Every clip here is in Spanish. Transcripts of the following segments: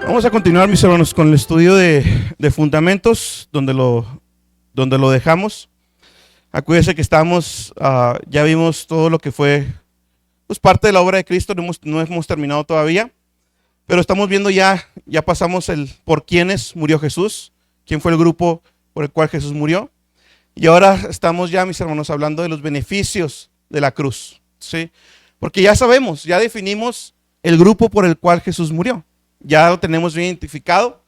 Vamos a continuar, mis hermanos, con el estudio de fundamentos, donde lo dejamos. Acuérdense que ya vimos todo lo que fue pues, parte de la obra de Cristo, no hemos terminado todavía, pero estamos viendo ya pasamos el por quiénes murió Jesús, quién fue el grupo por el cual Jesús murió. Y ahora estamos ya, mis hermanos, hablando de los beneficios de la cruz, ¿sí? Porque ya sabemos, ya definimos el grupo por el cual Jesús murió. Ya lo tenemos bien identificado,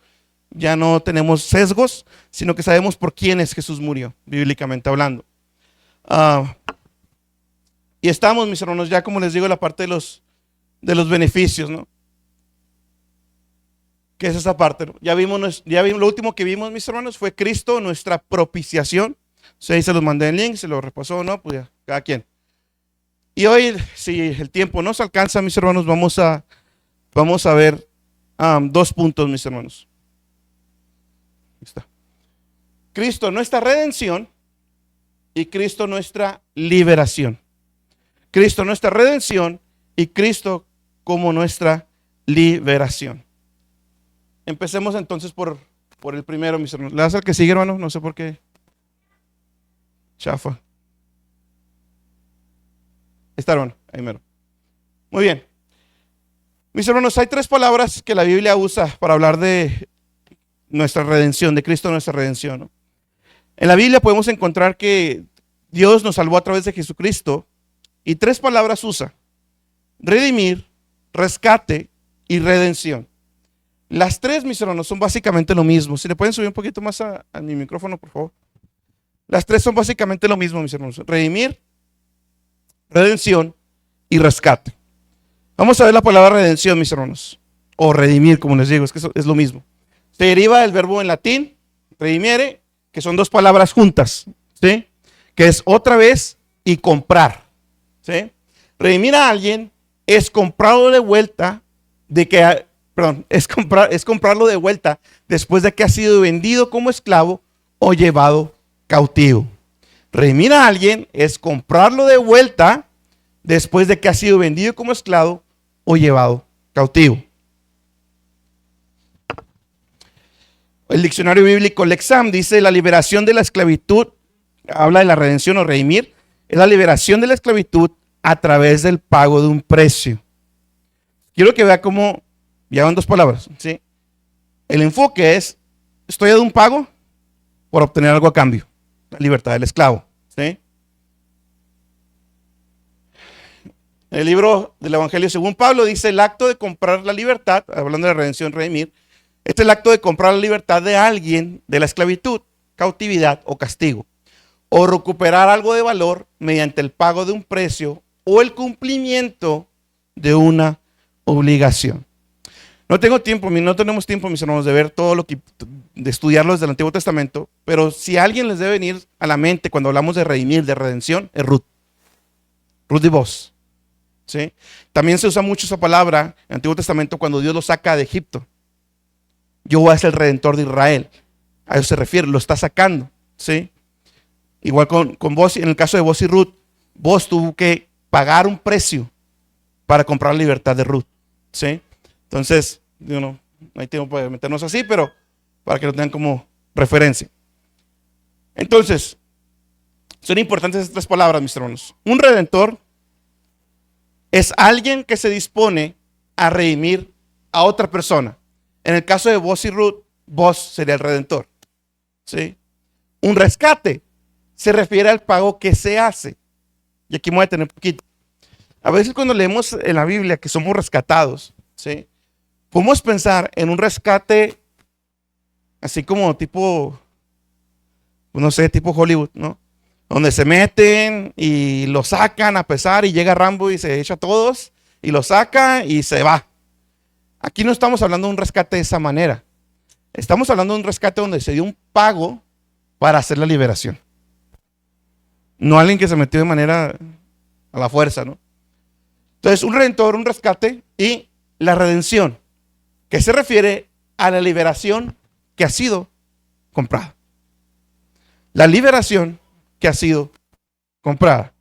ya no tenemos sesgos, sino que sabemos por quiénes Jesús murió, bíblicamente hablando. Y estamos, mis hermanos, ya como les digo, en la parte de los beneficios, ¿no? ¿Qué es esa parte? ¿No? Ya vimos, lo último que vimos, mis hermanos, fue Cristo, nuestra propiciación. Ahí se los mandé en link, se los repasó, ¿no? Pues ya, cada quien. Y hoy, si el tiempo nos alcanza, mis hermanos, vamos a ver 2 puntos, mis hermanos. Ahí está. Cristo, nuestra redención, y Cristo, nuestra liberación. Cristo, nuestra redención, y Cristo como nuestra liberación. Empecemos entonces por el primero, mis hermanos. ¿Le das al que sigue, hermano? No sé por qué. Chafa. Ahí está, hermano. Ahí mero. Muy bien. Mis hermanos, hay 3 palabras que la Biblia usa para hablar de nuestra redención, de Cristo nuestra redención, ¿no? En la Biblia podemos encontrar que Dios nos salvó a través de Jesucristo y 3 palabras usa: redimir, rescate y redención. Las 3, mis hermanos, son básicamente lo mismo. Si le pueden subir un poquito más a mi micrófono, por favor. Las 3 son básicamente lo mismo, mis hermanos: redimir, redención y rescate. Vamos a ver la palabra redención, mis hermanos, o redimir, como les digo, es que es lo mismo. Se deriva del verbo en latín, redimere, que son 2 palabras juntas, ¿sí? Que es otra vez y comprar, ¿sí? Redimir a alguien es comprarlo de vuelta, es comprarlo de vuelta después de que ha sido vendido como esclavo o llevado cautivo. Redimir a alguien es comprarlo de vuelta después de que ha sido vendido como esclavo o llevado cautivo. El diccionario bíblico Lexam dice: la liberación de la esclavitud, habla de la redención o redimir, es la liberación de la esclavitud a través del pago de un precio. Quiero que vea cómo, ya van 2 palabras, ¿sí? El enfoque es: estoy dando un pago por obtener algo a cambio, la libertad del esclavo, ¿sí? El libro del Evangelio según Pablo dice: el acto de comprar la libertad, hablando de la redención, redimir, este es el acto de comprar la libertad de alguien de la esclavitud, cautividad o castigo, o recuperar algo de valor mediante el pago de un precio o el cumplimiento de una obligación. No tenemos tiempo, mis hermanos, de ver todo de estudiarlo desde el Antiguo Testamento, pero si a alguien les debe venir a la mente cuando hablamos de redimir, de redención, es Ruth de Boz. ¿Sí? También se usa mucho esa palabra en el Antiguo Testamento cuando Dios lo saca de Egipto. Yo voy a ser el redentor de Israel. A eso se refiere, lo está sacando, ¿sí? Igual con Boz, en el caso de Boz y Ruth, Boz tuvo que pagar un precio para comprar la libertad de Ruth, ¿sí? Entonces, no hay tiempo para meternos así, pero para que lo tengan como referencia. Entonces, son importantes estas 3 palabras, mis hermanos. Un redentor es alguien que se dispone a redimir a otra persona. En el caso de Boz y Ruth, Boz sería el redentor, ¿sí? Un rescate se refiere al pago que se hace. Y aquí me voy a detener un poquito. A veces cuando leemos en la Biblia que somos rescatados, ¿sí? Podemos pensar en un rescate así como tipo, no sé, tipo Hollywood, ¿no? Donde se meten y lo sacan a pesar y llega Rambo y se echa a todos y lo saca y se va. Aquí no estamos hablando de un rescate de esa manera. Estamos hablando de un rescate donde se dio un pago para hacer la liberación. No alguien que se metió de manera a la fuerza, ¿no? Entonces, un redentor, un rescate y la redención, que se refiere a la liberación que ha sido comprada. La liberación que ha sido comprada.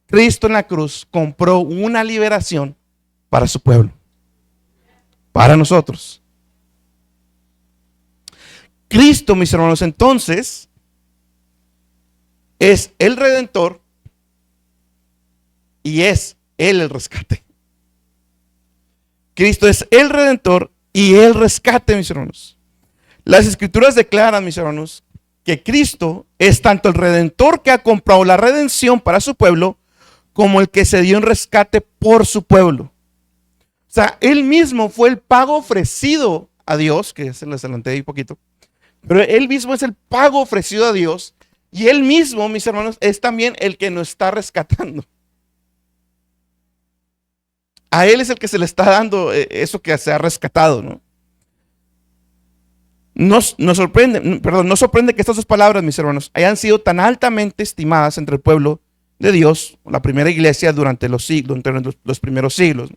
Cristo en la cruz compró una liberación para su pueblo, para nosotros. Cristo, mis hermanos, entonces, es el Redentor y es Él el rescate. Cristo es el Redentor y el rescate, mis hermanos. Las Escrituras declaran, mis hermanos, que Cristo es tanto el Redentor que ha comprado la redención para su pueblo, como el que se dio en rescate por su pueblo. O sea, Él mismo fue el pago ofrecido a Dios, que se les adelanté ahí un poquito, pero Él mismo es el pago ofrecido a Dios, y Él mismo, mis hermanos, es también el que nos está rescatando. A Él es el que se le está dando eso que se ha rescatado, ¿no? No sorprende que estas dos palabras, mis hermanos, hayan sido tan altamente estimadas entre el pueblo de Dios, la primera iglesia durante los siglos, entre los primeros siglos.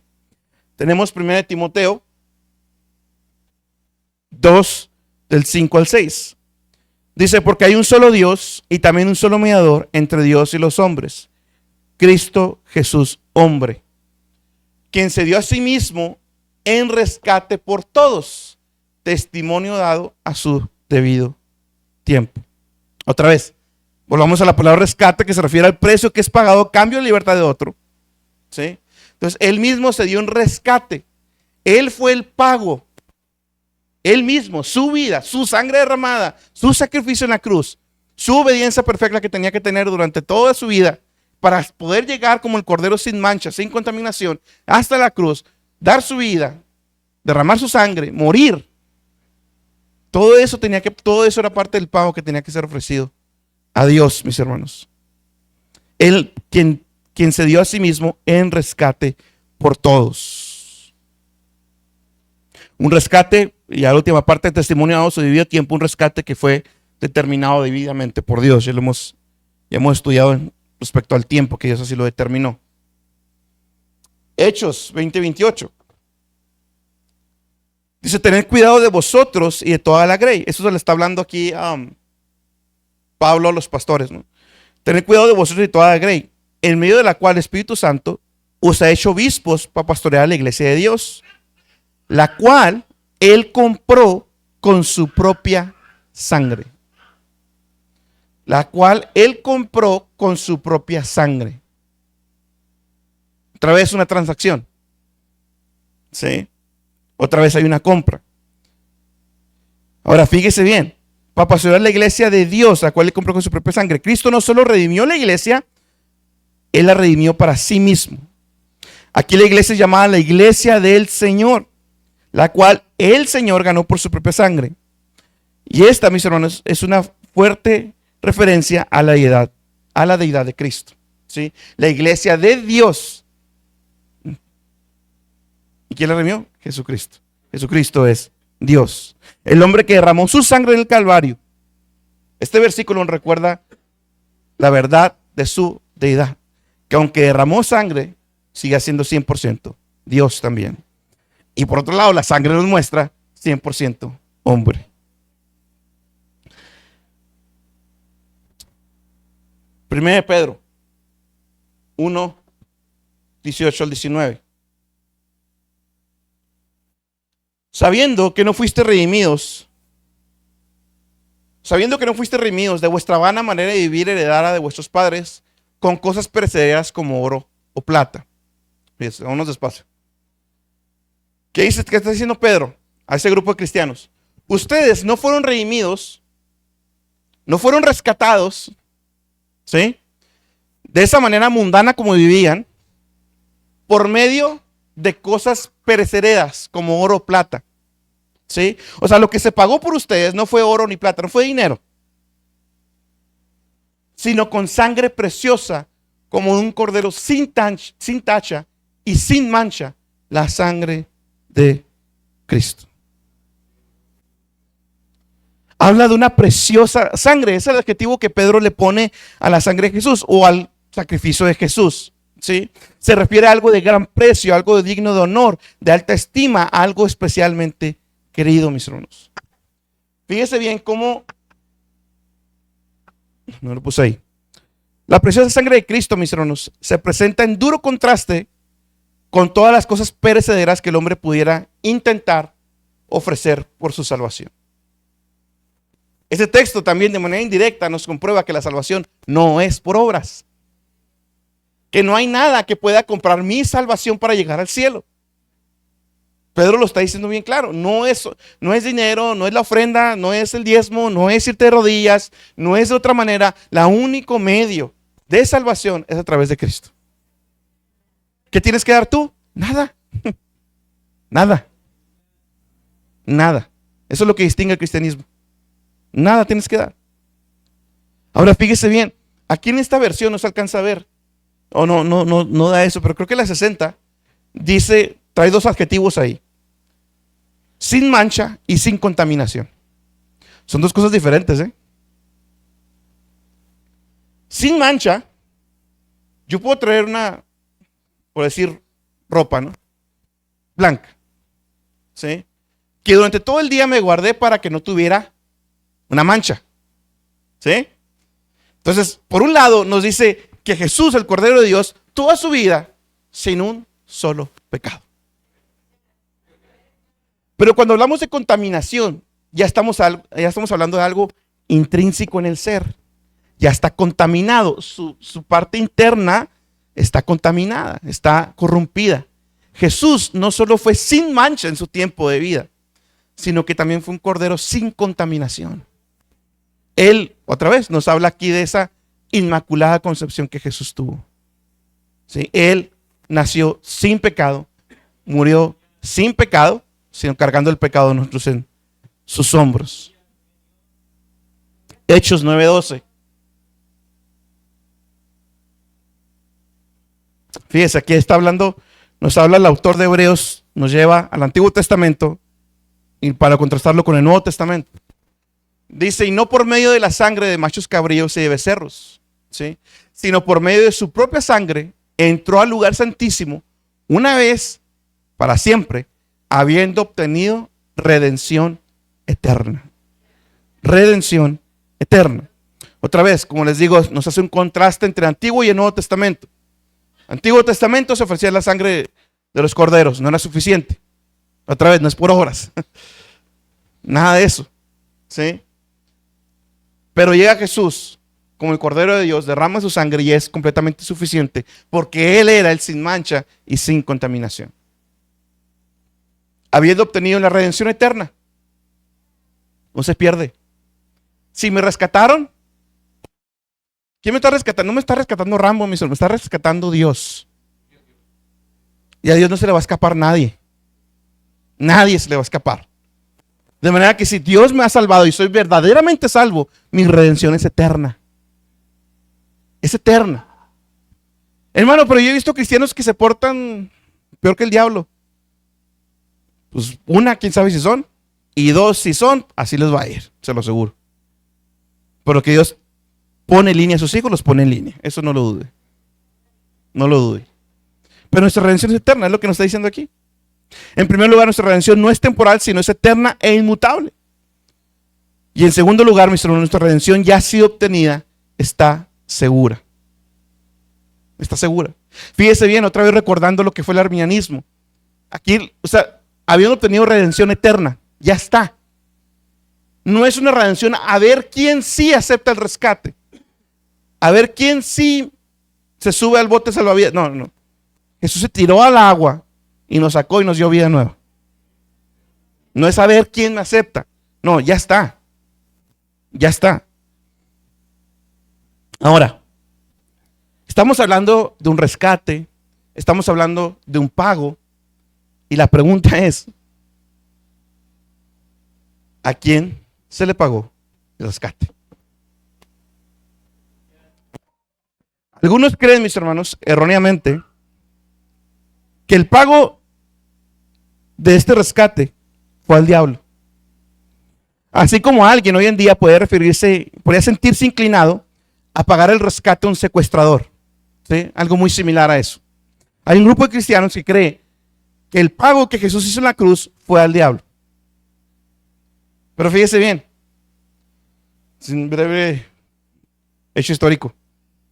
Tenemos 1 Timoteo 2, del 5 al 6. Dice, porque hay un solo Dios y también un solo mediador entre Dios y los hombres, Cristo Jesús, hombre, quien se dio a sí mismo en rescate por todos, testimonio dado a su debido tiempo. Otra vez, volvamos a la palabra rescate, que se refiere al precio que es pagado a cambio de libertad de otro. ¿Sí? Entonces, Él mismo se dio un rescate. Él fue el pago. Él mismo, su vida, su sangre derramada, su sacrificio en la cruz, su obediencia perfecta que tenía que tener durante toda su vida para poder llegar como el cordero sin mancha, sin contaminación, hasta la cruz, dar su vida, derramar su sangre, morir. Todo eso era parte del pago que tenía que ser ofrecido a Dios, mis hermanos. Él quien se dio a sí mismo en rescate por todos. Un rescate, y a la última parte del testimonio dado su debido tiempo, un rescate que fue determinado debidamente por Dios. Ya hemos estudiado respecto al tiempo que Dios así lo determinó. Hechos 20:28. Dice, tened cuidado de vosotros y de toda la grey. Eso se le está hablando aquí a Pablo a los pastores, ¿no? Tened cuidado de vosotros y de toda la grey, en medio de la cual el Espíritu Santo os ha hecho obispos para pastorear la iglesia de Dios, la cual Él compró con su propia sangre. La cual Él compró con su propia sangre. Otra vez una transacción. ¿Sí? Otra vez hay una compra. Ahora fíjese bien, para pastorear la iglesia de Dios, la cual Él compró con su propia sangre. Cristo no solo redimió la iglesia, Él la redimió para sí mismo. Aquí la iglesia es llamada la iglesia del Señor, la cual el Señor ganó por su propia sangre. Y esta, mis hermanos, es una fuerte referencia a la deidad de Cristo. ¿Sí? La iglesia de Dios. ¿Y quién la redimió? Jesucristo. Jesucristo es Dios, el hombre que derramó su sangre en el Calvario. Este versículo nos recuerda la verdad de su deidad, que aunque derramó sangre, sigue siendo 100% Dios también. Y por otro lado, la sangre nos muestra 100% hombre. Primera de Pedro 1, 18 al 19. Sabiendo que no fuiste redimidos de vuestra vana manera de vivir heredada de vuestros padres, con cosas perecederas como oro o plata. Fíjense, vámonos despacio. ¿Qué está diciendo Pedro a ese grupo de cristianos? Ustedes no fueron redimidos, no fueron rescatados, ¿sí? De esa manera mundana como vivían, por medio de cosas perecederas como oro o plata. ¿Sí? O sea, lo que se pagó por ustedes no fue oro ni plata, no fue dinero, sino con sangre preciosa como un cordero sin tacha y sin mancha, la sangre de Cristo. Habla de una preciosa sangre. Ese es el adjetivo que Pedro le pone a la sangre de Jesús o al sacrificio de Jesús. ¿Sí? Se refiere a algo de gran precio, algo digno de honor, de alta estima, algo especialmente querido, mis hermanos. Fíjese bien cómo, no lo puse ahí, la preciosa sangre de Cristo, mis hermanos, se presenta en duro contraste con todas las cosas perecederas que el hombre pudiera intentar ofrecer por su salvación. Ese texto también de manera indirecta nos comprueba que la salvación no es por obras. Que no hay nada que pueda comprar mi salvación para llegar al cielo. Pedro lo está diciendo bien claro. No es dinero, no es la ofrenda, no es el diezmo, no es irte de rodillas, no es de otra manera. El único medio de salvación es a través de Cristo. ¿Qué tienes que dar tú? Nada. Nada. Nada. Eso es lo que distingue el cristianismo. Nada tienes que dar. Ahora fíjese bien, aquí en esta versión no se alcanza a ver, o no da eso, pero creo que la 60 dice, trae dos adjetivos ahí: sin mancha y sin contaminación. Son dos cosas diferentes, ¿eh? Sin mancha, yo puedo traer una, por decir, ropa, ¿no? Blanca, ¿sí? Que durante todo el día me guardé para que no tuviera una mancha, ¿sí? Entonces, por un lado nos dice que Jesús, el Cordero de Dios, toda su vida sin un solo pecado. Pero cuando hablamos de contaminación, ya estamos hablando de algo intrínseco en el ser. Ya está contaminado, su parte interna está contaminada, está corrompida. Jesús no solo fue sin mancha en su tiempo de vida, sino que también fue un cordero sin contaminación. Él, otra vez, nos habla aquí de esa inmaculada concepción que Jesús tuvo. ¿Sí? Él nació sin pecado, murió sin pecado, sino cargando el pecado de nosotros en sus hombros. Hechos 9:12. Fíjese, aquí está hablando, nos habla el autor de Hebreos, nos lleva al Antiguo Testamento y para contrastarlo con el Nuevo Testamento. Dice, y no por medio de la sangre de machos cabríos y de becerros, ¿sí?, sino por medio de su propia sangre, entró al lugar santísimo una vez para siempre, habiendo obtenido redención eterna. Redención eterna. Otra vez, como les digo, nos hace un contraste entre el Antiguo y el Nuevo Testamento. Antiguo Testamento se ofrecía la sangre de los corderos, no era suficiente. Otra vez, no es por obras. Nada de eso, ¿sí? Pero llega Jesús como el Cordero de Dios, derrama su sangre y es completamente suficiente, porque Él era el sin mancha y sin contaminación. Habiendo obtenido la redención eterna, no se pierde. Si me rescataron, ¿quién me está rescatando? No me está rescatando Rambo, me está rescatando Dios. Y a Dios no se le va a escapar nadie. Nadie se le va a escapar. De manera que si Dios me ha salvado y soy verdaderamente salvo, mi redención es eterna. Es eterna. Hermano, pero yo he visto cristianos que se portan peor que el diablo. Pues una, quién sabe si son. Y dos, si son, así les va a ir, se lo aseguro. Pero que Dios pone en línea a sus hijos, los pone en línea. Eso no lo dude. No lo dude. Pero nuestra redención es eterna, es lo que nos está diciendo aquí. En primer lugar, nuestra redención no es temporal, sino es eterna e inmutable. Y en segundo lugar, nuestra redención ya ha sido obtenida, está segura. Está segura. Fíjese bien, otra vez recordando lo que fue el arminianismo. Aquí, habiendo obtenido redención eterna, ya está. No es una redención a ver quién sí acepta el rescate, a ver quién sí se sube al bote salvavidas. No. Jesús se tiró al agua y nos sacó y nos dio vida nueva. No es a ver quién me acepta. No, ya está. Ya está. Ahora, estamos hablando de un rescate, estamos hablando de un pago, y la pregunta es, ¿a quién se le pagó el rescate? Algunos creen, mis hermanos, erróneamente, que el pago de este rescate fue al diablo. Así como alguien hoy en día podría sentirse inclinado a pagar el rescate a un secuestrador, ¿sí? Algo muy similar a eso. Hay un grupo de cristianos que cree que el pago que Jesús hizo en la cruz fue al diablo. Pero fíjese bien, sin breve hecho histórico.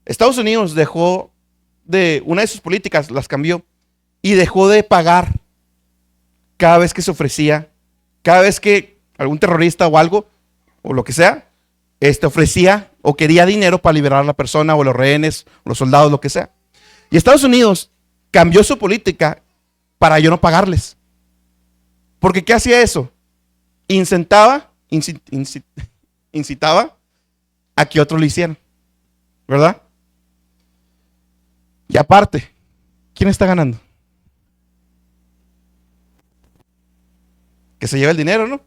Estados Unidos dejó una de sus políticas, las cambió, y dejó de pagar cada vez que se ofrecía, cada vez que algún terrorista o algo, o lo que sea, ofrecía o quería dinero para liberar a la persona o los rehenes, o los soldados, lo que sea. Y Estados Unidos cambió su política para yo no pagarles. Porque ¿qué hacía eso? Incitaba a que otros lo hicieran, ¿verdad? Y aparte, ¿quién está ganando? Que se lleva el dinero, ¿no?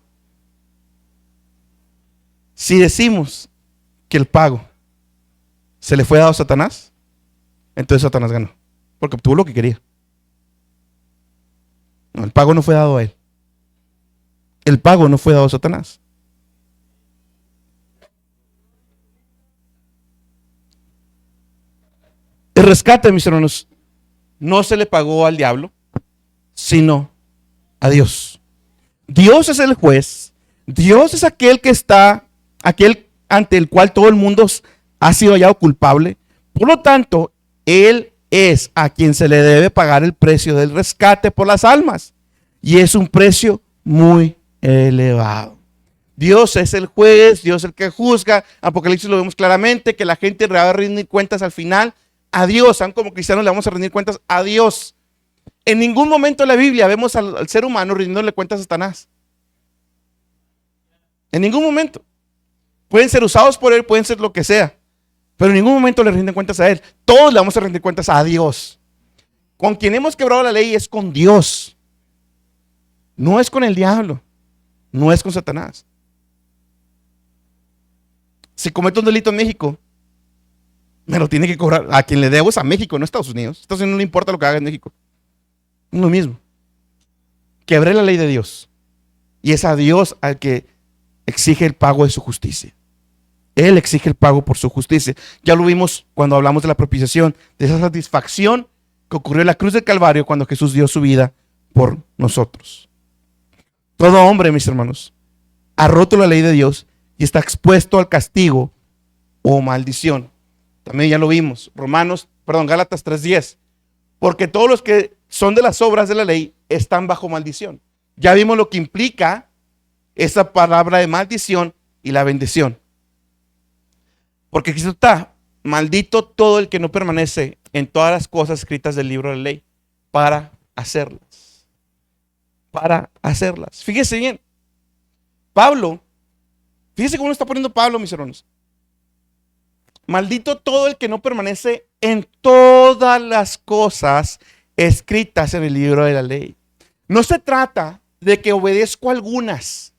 Si decimos que el pago se le fue dado a Satanás, entonces Satanás ganó, porque obtuvo lo que quería. No, el pago no fue dado a él. El pago no fue dado a Satanás. El rescate, mis hermanos, no se le pagó al diablo, sino a Dios. Dios es el juez. Dios es aquel aquel ante el cual todo el mundo ha sido hallado culpable. Por lo tanto, Él es a quien se le debe pagar el precio del rescate por las almas. Y es un precio muy elevado. Dios es el juez, Dios es el que juzga. Apocalipsis lo vemos claramente, que la gente le va a rendir cuentas al final a Dios. Aún como cristianos le vamos a rendir cuentas a Dios. En ningún momento de la Biblia vemos al ser humano rindiéndole cuentas a Satanás. En ningún momento. Pueden ser usados por él, pueden ser lo que sea, pero en ningún momento le rinden cuentas a él. Todos le vamos a rendir cuentas a Dios. Con quien hemos quebrado la ley es con Dios. No es con el diablo, no es con Satanás. Si cometo un delito en México, me lo tiene que cobrar. A quien le debo es a México, no a Estados Unidos. A Estados Unidos no le importa lo que haga en México. Es lo mismo. Quebré la ley de Dios. Y es a Dios al que exige el pago de su justicia. Él exige el pago por su justicia. Ya lo vimos cuando hablamos de la propiciación, de esa satisfacción que ocurrió en la cruz del Calvario cuando Jesús dio su vida por nosotros. Todo hombre, mis hermanos, ha roto la ley de Dios y está expuesto al castigo o maldición. También ya lo vimos, Gálatas 3:10. Porque todos los que son de las obras de la ley están bajo maldición. Ya vimos lo que implica esa palabra de maldición y la bendición. Porque Cristo está, maldito todo el que no permanece en todas las cosas escritas del libro de la ley para hacerlas. Para hacerlas. Fíjese bien. Fíjese cómo lo está poniendo Pablo, mis hermanos. Maldito todo el que no permanece en todas las cosas escritas en el libro de la ley. No se trata de que obedezco a algunas,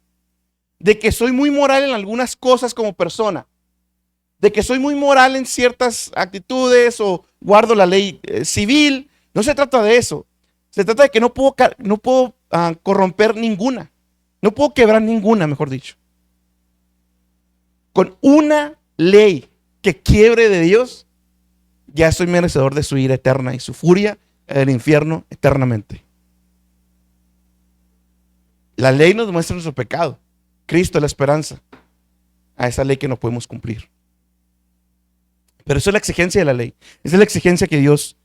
de que soy muy moral en algunas cosas como persona, de que soy muy moral en ciertas actitudes o guardo la ley civil. No se trata de eso. Se trata de que no puedo corromper ninguna. No puedo quebrar ninguna, mejor dicho. Con una ley que quiebre de Dios, ya soy merecedor de su ira eterna y su furia en el infierno eternamente. La ley nos muestra nuestro pecado. Cristo es la esperanza a esa ley que no podemos cumplir. Pero eso es la exigencia de la ley. Esa es la exigencia que Dios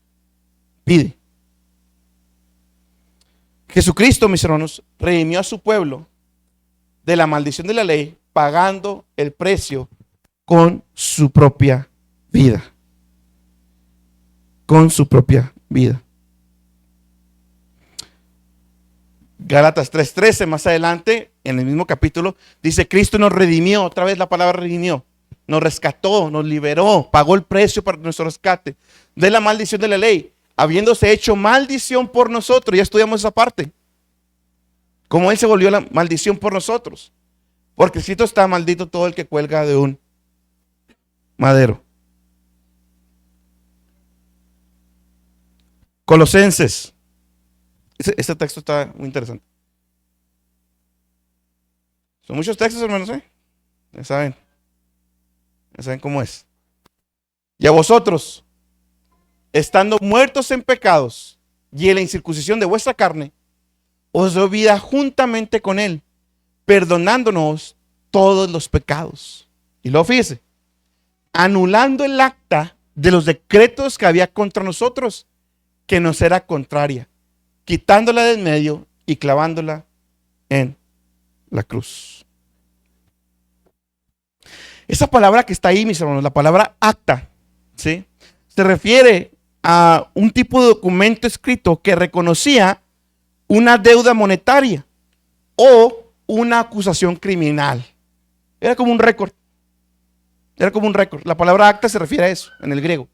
pide. Jesucristo, mis hermanos, redimió a su pueblo de la maldición de la ley, pagando el precio con su propia vida. Con su propia vida. Gálatas 3:13, más adelante, en el mismo capítulo, dice: Cristo nos redimió, otra vez la palabra redimió, nos rescató, nos liberó, pagó el precio para nuestro rescate de la maldición de la ley, habiéndose hecho maldición por nosotros. Ya estudiamos esa parte, cómo Él se volvió la maldición por nosotros, porque escrito está: maldito todo el que cuelga de un madero. Colosenses. Este texto está muy interesante. Son muchos textos, hermanos, ¿eh? Ya saben cómo es. Y a vosotros, estando muertos en pecados y en la incircuncisión de vuestra carne, os dio vida juntamente con Él, perdonándonos todos los pecados. Y luego fíjese, anulando el acta de los decretos que había contra nosotros, que nos era contraria, quitándola del medio y clavándola en la cruz. Esa palabra que está ahí, mis hermanos, la palabra acta, ¿sí? Se refiere a un tipo de documento escrito que reconocía una deuda monetaria o una acusación criminal. Era como un récord. Era como un récord. La palabra acta se refiere a eso en el griego.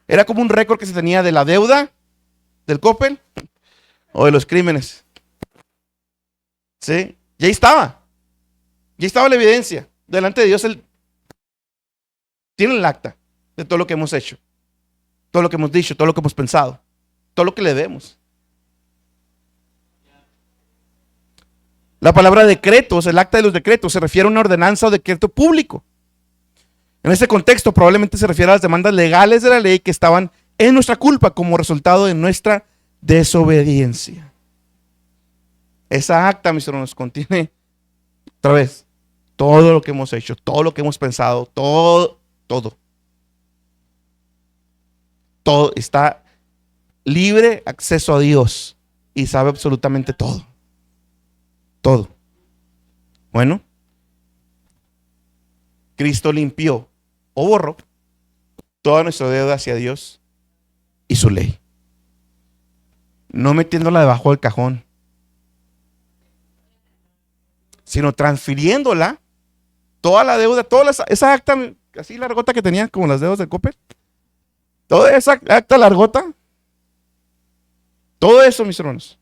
Era como un récord que se tenía de la deuda, del Coppel o de los crímenes. ¿Sí? Y ahí estaba. Y ahí estaba la evidencia. Delante de Dios Él tiene el acta de todo lo que hemos hecho, todo lo que hemos dicho, todo lo que hemos pensado, todo lo que le debemos. La palabra decretos, el acta de los decretos, se refiere a una ordenanza o decreto público. En ese contexto probablemente se refiere a las demandas legales de la ley que estaban en nuestra culpa como resultado de nuestra desobediencia. Esa acta, mis hermanos, contiene otra vez todo lo que hemos hecho, todo lo que hemos pensado, todo está libre acceso a Dios y sabe absolutamente todo. Bueno, Cristo limpió o borró toda nuestra deuda hacia Dios y su ley, no metiéndola debajo del cajón, sino transfiriéndola, toda la deuda, esa acta así largota que tenía como las deudas del Coppel, toda esa acta largota, todo eso, mis hermanos,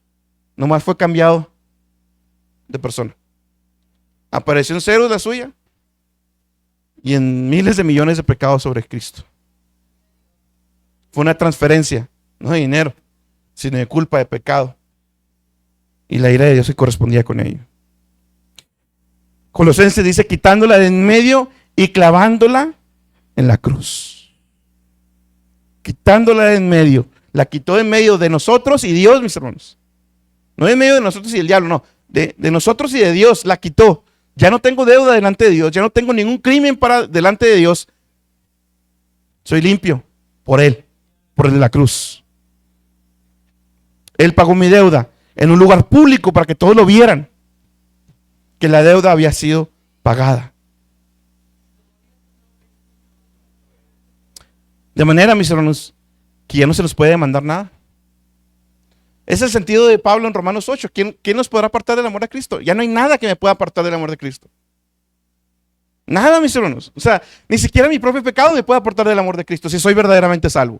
nomás fue cambiado de persona. Apareció en cero la suya y en miles de millones de pecados sobre Cristo. Fue una transferencia, no de dinero, sino de culpa, de pecado. Y la ira de Dios se correspondía con ello. Colosenses dice: quitándola de en medio y clavándola en la cruz. Quitándola de en medio. La quitó de en medio de nosotros y Dios, mis hermanos. No de en medio de nosotros y el diablo, no. De nosotros y de Dios la quitó. Ya no tengo deuda delante de Dios. Ya no tengo ningún crimen delante de Dios. Soy limpio por Él, por el de la cruz. Él pagó mi deuda en un lugar público para que todos lo vieran, que la deuda había sido pagada. De manera, mis hermanos, que ya no se nos puede demandar nada. Es el sentido de Pablo en Romanos 8. ¿Quién nos podrá apartar del amor de Cristo? Ya no hay nada que me pueda apartar del amor de Cristo. Nada, mis hermanos. O sea, ni siquiera mi propio pecado me puede apartar del amor de Cristo si soy verdaderamente salvo.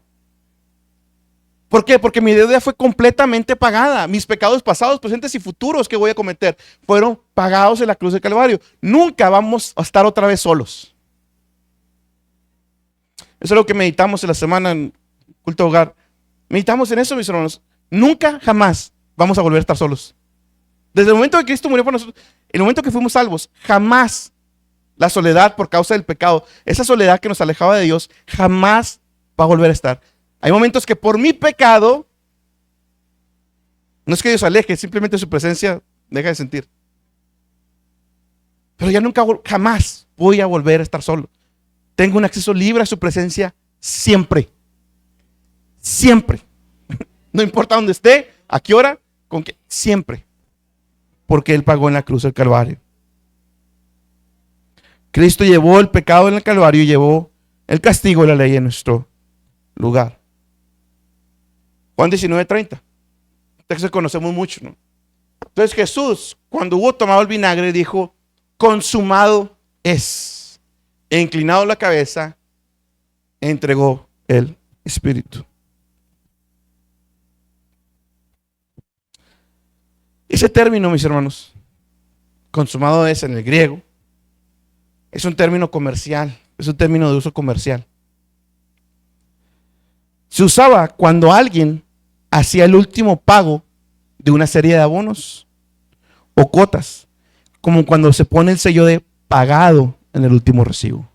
¿Por qué? Porque mi deuda fue completamente pagada. Mis pecados pasados, presentes y futuros que voy a cometer fueron pagados en la cruz del Calvario. Nunca vamos a estar otra vez solos. Eso es lo que meditamos en la semana en culto de hogar. Meditamos en eso, mis hermanos. Nunca, jamás vamos a volver a estar solos. Desde el momento que Cristo murió por nosotros, el momento que fuimos salvos, jamás la soledad por causa del pecado, esa soledad que nos alejaba de Dios, jamás va a volver a estar. Hay momentos que por mi pecado, no es que Dios aleje, simplemente su presencia deja de sentir. Pero ya nunca, jamás voy a volver a estar solo. Tengo un acceso libre a su presencia siempre. Siempre. No importa dónde esté, a qué hora, con qué, siempre. Porque Él pagó en la cruz del Calvario. Cristo llevó el pecado en el Calvario y llevó el castigo de la ley en nuestro lugar. Juan 19:30. Texto que conocemos mucho, ¿no? Entonces Jesús, cuando hubo tomado el vinagre, dijo: consumado es. E inclinado la cabeza, entregó el Espíritu. Ese término, mis hermanos, consumado es en el griego, es un término comercial, es un término de uso comercial. Se usaba cuando alguien hacía el último pago de una serie de abonos o cuotas, como cuando se pone el sello de pagado en el último recibo.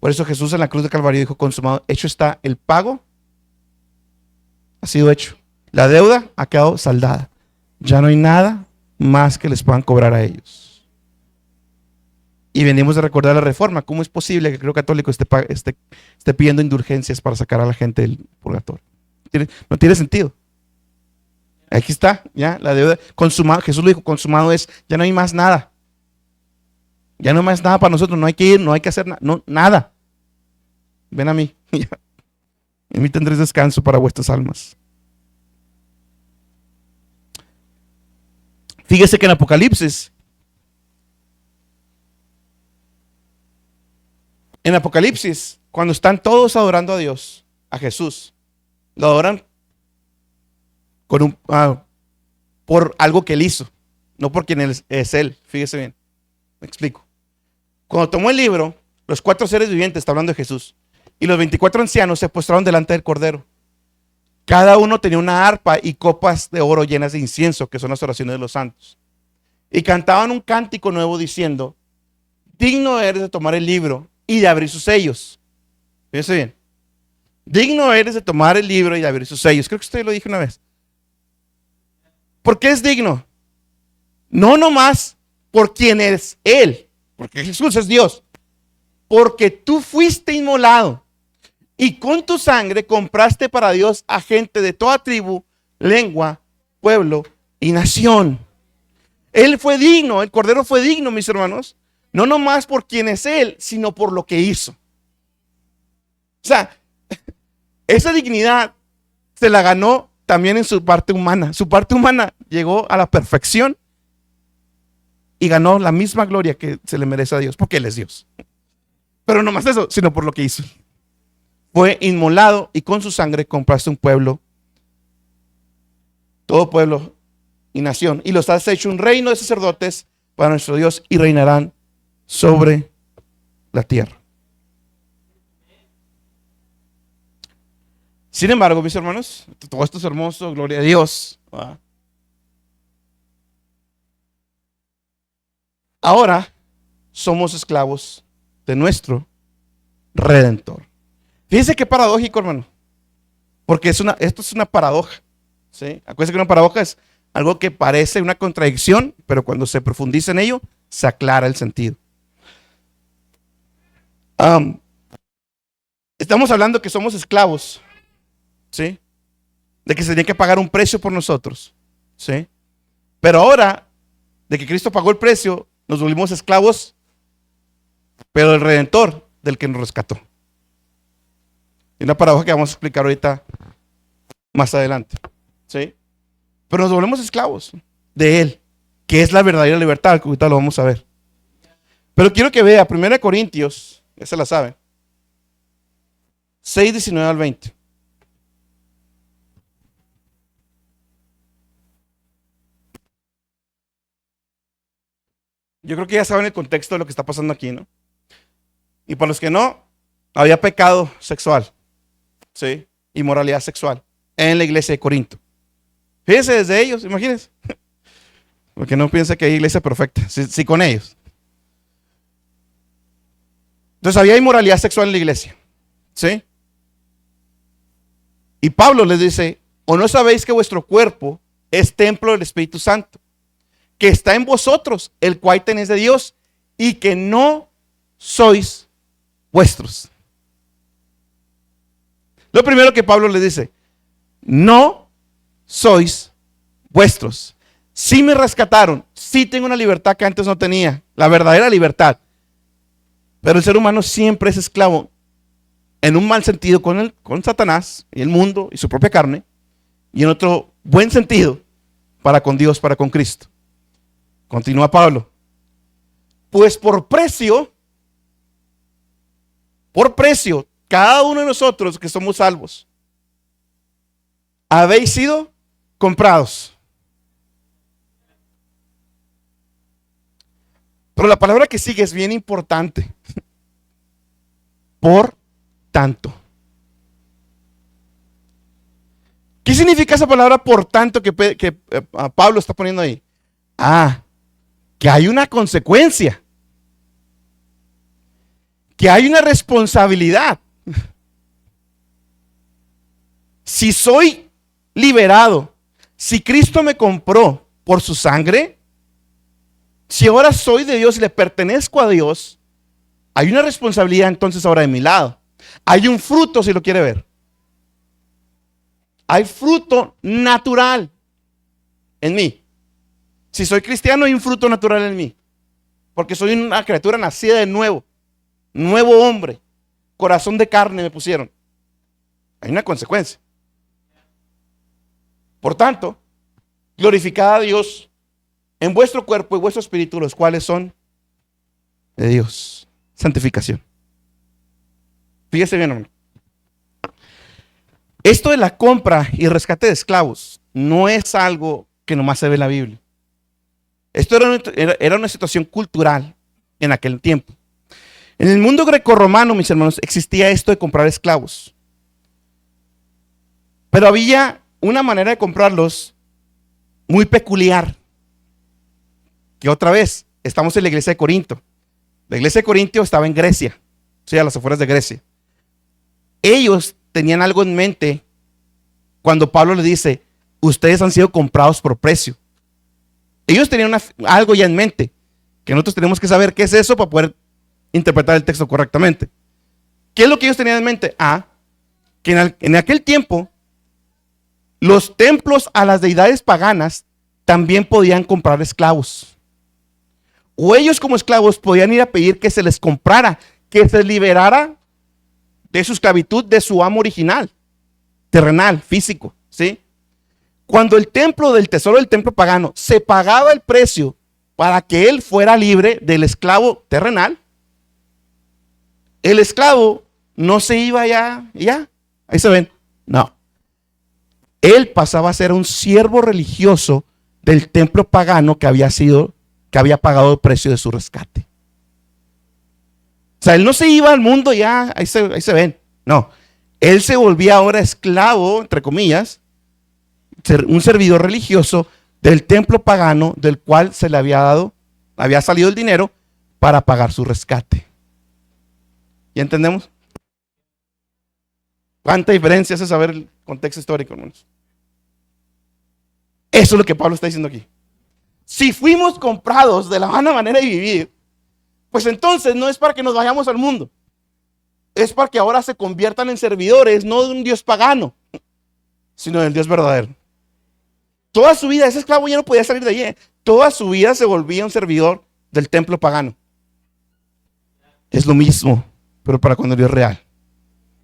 Por eso Jesús en la cruz de Calvario dijo: consumado, hecho está, el pago ha sido hecho. La deuda ha quedado saldada. Ya no hay nada más que les puedan cobrar a ellos. Y venimos de recordar la reforma. ¿Cómo es posible que el clero católico esté pidiendo indulgencias para sacar a la gente del purgatorio? No tiene sentido. Aquí está, ya, la deuda consumada. Jesús lo dijo, consumado es, ya no hay más nada. Ya no hay más nada para nosotros, no hay que ir, no hay que hacer no, nada. Ven a mí. En mí tendréis descanso para vuestras almas. Fíjese que en Apocalipsis, cuando están todos adorando a Dios, a Jesús, lo adoran con por algo que él hizo, no por quien es él. Fíjese bien, me explico. Cuando tomó el libro, los 4 seres vivientes, está hablando de Jesús, y los 24 ancianos se postraron delante del Cordero. Cada uno tenía una arpa y copas de oro llenas de incienso, que son las oraciones de los santos. Y cantaban un cántico nuevo diciendo: digno eres de tomar el libro y de abrir sus sellos. Fíjense bien. Digno eres de tomar el libro y de abrir sus sellos. Creo que usted lo dijo una vez. ¿Por qué es digno? No nomás por quién es Él, porque Jesús es Dios. Porque tú fuiste inmolado y con tu sangre compraste para Dios a gente de toda tribu, lengua, pueblo y nación. Él fue digno, el Cordero fue digno, mis hermanos, no nomás por quién es Él, sino por lo que hizo. O sea, esa dignidad se la ganó también en su parte humana. Su parte humana llegó a la perfección y ganó la misma gloria que se le merece a Dios, porque Él es Dios. Pero no más eso, sino por lo que hizo. Fue inmolado y con su sangre compraste un pueblo, todo pueblo y nación, y los has hecho un reino de sacerdotes para nuestro Dios y reinarán sobre la tierra. Sin embargo, mis hermanos, todo esto es hermoso, gloria a Dios. Ahora somos esclavos de nuestro Redentor. Fíjense qué paradójico, hermano, porque esto es una paradoja, ¿sí? Acuérdense que una paradoja es algo que parece una contradicción, pero cuando se profundiza en ello, se aclara el sentido. Estamos hablando que somos esclavos, ¿sí? De que se tenía que pagar un precio por nosotros, ¿sí? Pero ahora, de que Cristo pagó el precio, nos volvimos esclavos, pero del Redentor, del que nos rescató. Y una paradoja que vamos a explicar ahorita más adelante, ¿sí? Pero nos volvemos esclavos de Él, que es la verdadera libertad, que ahorita lo vamos a ver. Pero quiero que vea 1 Corintios, ya se la saben, 6, 19 al 20. Yo creo que ya saben el contexto de lo que está pasando aquí, ¿no? Y para los que no, había pecado sexual, ¿sí? Inmoralidad sexual en la iglesia de Corinto. Fíjense desde ellos, imagínense. Porque no piensa que hay iglesia perfecta, sí con ellos. Entonces había inmoralidad sexual en la iglesia, ¿sí? Y Pablo les dice: ¿o no sabéis que vuestro cuerpo es templo del Espíritu Santo, que está en vosotros, el cual tenéis de Dios, y que no sois vuestros? Lo primero que Pablo les dice: no sois vuestros. Sí me rescataron, sí tengo una libertad que antes no tenía, la verdadera libertad. Pero el ser humano siempre es esclavo, en un mal sentido, con Satanás y el mundo y su propia carne, y en otro buen sentido, para con Dios, para con Cristo. Continúa Pablo: pues por precio, cada uno de nosotros que somos salvos, habéis sido comprados. Pero la palabra que sigue es bien importante. Por tanto. ¿Qué significa esa palabra por tanto que Pablo está poniendo ahí? Que hay una consecuencia, que hay una responsabilidad. Si soy liberado, si Cristo me compró por su sangre, si ahora soy de Dios y le pertenezco a Dios, hay una responsabilidad entonces ahora de mi lado. Hay un fruto, si lo quiere ver. Hay fruto natural. en mí. Si soy cristiano, hay un fruto natural en mí. Porque soy una criatura nacida de nuevo. Nuevo hombre. Corazón de carne me pusieron. Hay una consecuencia. Por tanto, glorificad a Dios en vuestro cuerpo y vuestro espíritu, los cuales son de Dios. Santificación. Fíjese bien, hermano. Esto de la compra y rescate de esclavos no es algo que nomás se ve en la Biblia. Esto era una situación cultural en aquel tiempo. En el mundo grecorromano, mis hermanos, existía esto de comprar esclavos. Pero había una manera de comprarlos muy peculiar. Que otra vez, estamos en la iglesia de Corinto. La iglesia de Corinto estaba en Grecia, o sea, a las afueras de Grecia. Ellos tenían algo en mente cuando Pablo les dice, ustedes han sido comprados por precio. Ellos tenían algo ya en mente, que nosotros tenemos que saber qué es eso para poder interpretar el texto correctamente. ¿Qué es lo que ellos tenían en mente? Que en aquel tiempo, los templos a las deidades paganas también podían comprar esclavos. O ellos como esclavos podían ir a pedir que se les comprara, que se liberara de su esclavitud, de su amo original, terrenal, físico, ¿sí? Cuando el templo del tesoro del templo pagano se pagaba el precio para que él fuera libre del esclavo terrenal, el esclavo no se iba ya, ahí se ven, no. Él pasaba a ser un siervo religioso del templo pagano que había pagado el precio de su rescate. O sea, él no se iba al mundo ya, ahí se ven, no. Él se volvía ahora esclavo, entre comillas, un servidor religioso del templo pagano del cual se le había salido el dinero para pagar su rescate. ¿Ya entendemos? ¿Cuánta diferencia hace saber el contexto histórico, hermanos? Eso es lo que Pablo está diciendo aquí. Si fuimos comprados de la buena manera de vivir, pues entonces no es para que nos vayamos al mundo. Es para que ahora se conviertan en servidores, no de un Dios pagano, sino del Dios verdadero. Toda su vida, ese esclavo ya no podía salir de allí. Toda su vida se volvía un servidor del templo pagano. Es lo mismo, pero para con el Dios real.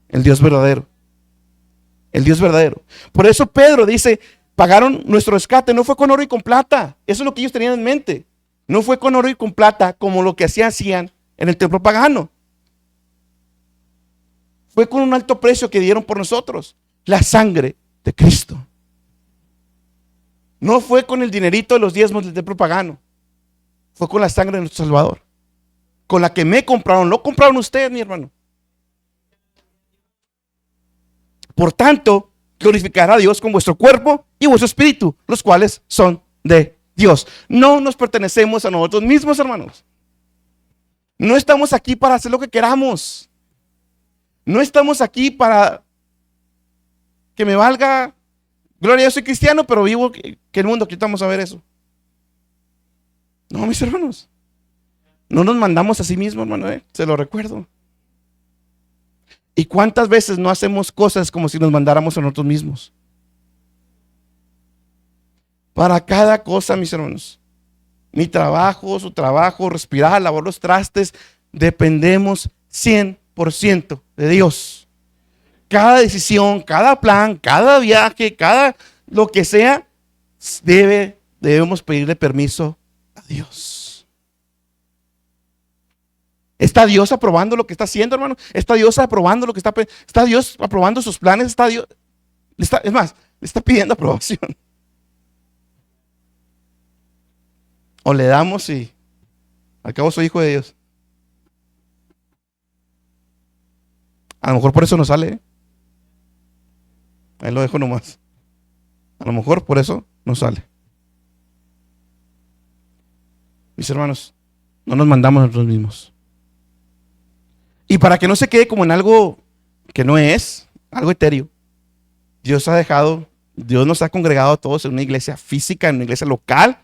El Dios verdadero. El Dios verdadero. Por eso Pedro dice, pagaron nuestro rescate, no fue con oro y con plata. Eso es lo que ellos tenían en mente. No fue con oro y con plata como lo que hacían en el templo pagano. Fue con un alto precio que dieron por nosotros. La sangre de Cristo. No fue con el dinerito de los diezmos del templo pagano. Fue con la sangre de nuestro Salvador. Con la que me compraron. Lo compraron ustedes, mi hermano. Por tanto, glorificará a Dios con vuestro cuerpo y vuestro espíritu, los cuales son de Dios. No nos pertenecemos a nosotros mismos, hermanos. No estamos aquí para hacer lo que queramos. No estamos aquí para que me valga. Gloria, yo soy cristiano, pero vivo que el mundo. Aquí vamos a ver eso. No, mis hermanos. No nos mandamos a sí mismos, hermano. Se lo recuerdo. ¿Y cuántas veces no hacemos cosas como si nos mandáramos a nosotros mismos? Para cada cosa, mis hermanos. Mi trabajo, su trabajo, respirar, lavar los trastes. Dependemos 100% de Dios. Cada decisión, cada plan, cada viaje, cada lo que sea, debemos pedirle permiso a Dios. ¿Está Dios aprobando lo que está haciendo, hermano? ¿Está Dios aprobando lo que está Dios aprobando sus planes? ¿Está Dios? Es más, le está pidiendo aprobación. O le damos y al cabo soy hijo de Dios. A lo mejor por eso no sale, ¿eh? Ahí lo dejo nomás. A lo mejor por eso no sale. Mis hermanos, no nos mandamos a nosotros mismos. Y para que no se quede como en algo que no es, algo etéreo, Dios nos ha congregado a todos en una iglesia física, en una iglesia local,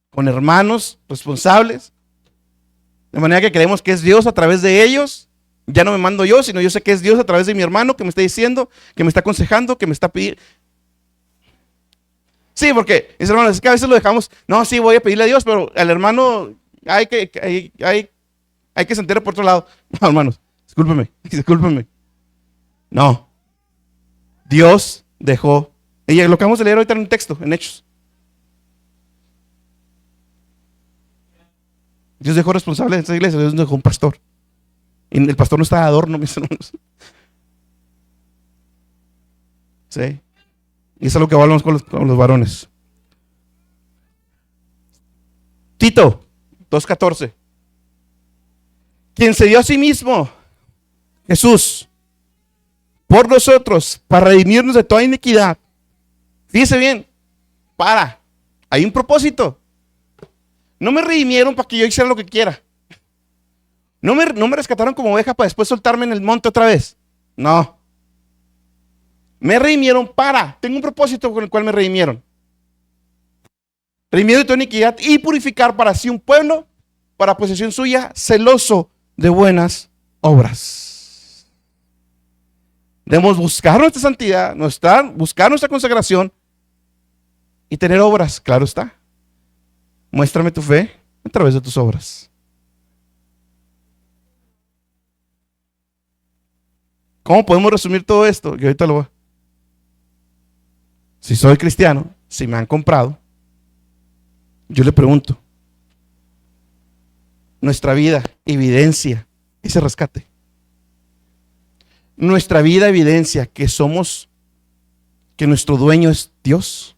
con hermanos responsables, de manera que creemos que es Dios a través de ellos Ya no me mando yo, sino yo sé que es Dios a través de mi hermano que me está diciendo, que me está aconsejando, que me está pidiendo. Sí, porque mis hermanos, es que a veces lo dejamos, no, sí, voy a pedirle a Dios, pero al hermano hay que se entere por otro lado. No, hermanos, discúlpeme. No, Dios dejó, y lo que vamos a leer ahorita en un texto, en Hechos. Dios dejó responsable de esta iglesia, Dios dejó un pastor. Y el pastor no está de adorno, mis hermanos. Sí. Y eso es lo que hablamos con los varones. Tito 2:14. Quien se dio a sí mismo, Jesús, por nosotros, para redimirnos de toda iniquidad. Fíjese bien, hay un propósito. No me redimieron para que yo hiciera lo que quiera. No me rescataron como oveja para después soltarme en el monte otra vez. No. Me redimieron tengo un propósito con el cual me redimieron. Redimieron de toda iniquidad y purificar para sí un pueblo, para posesión suya, celoso de buenas obras. Debemos buscar nuestra santidad, buscar nuestra consagración y tener obras, claro está. Muéstrame tu fe a través de tus obras. ¿Cómo podemos resumir todo esto? Que ahorita lo voy. Si soy cristiano, si me han comprado, yo le pregunto, nuestra vida evidencia ese rescate. Nuestra vida evidencia que nuestro dueño es Dios.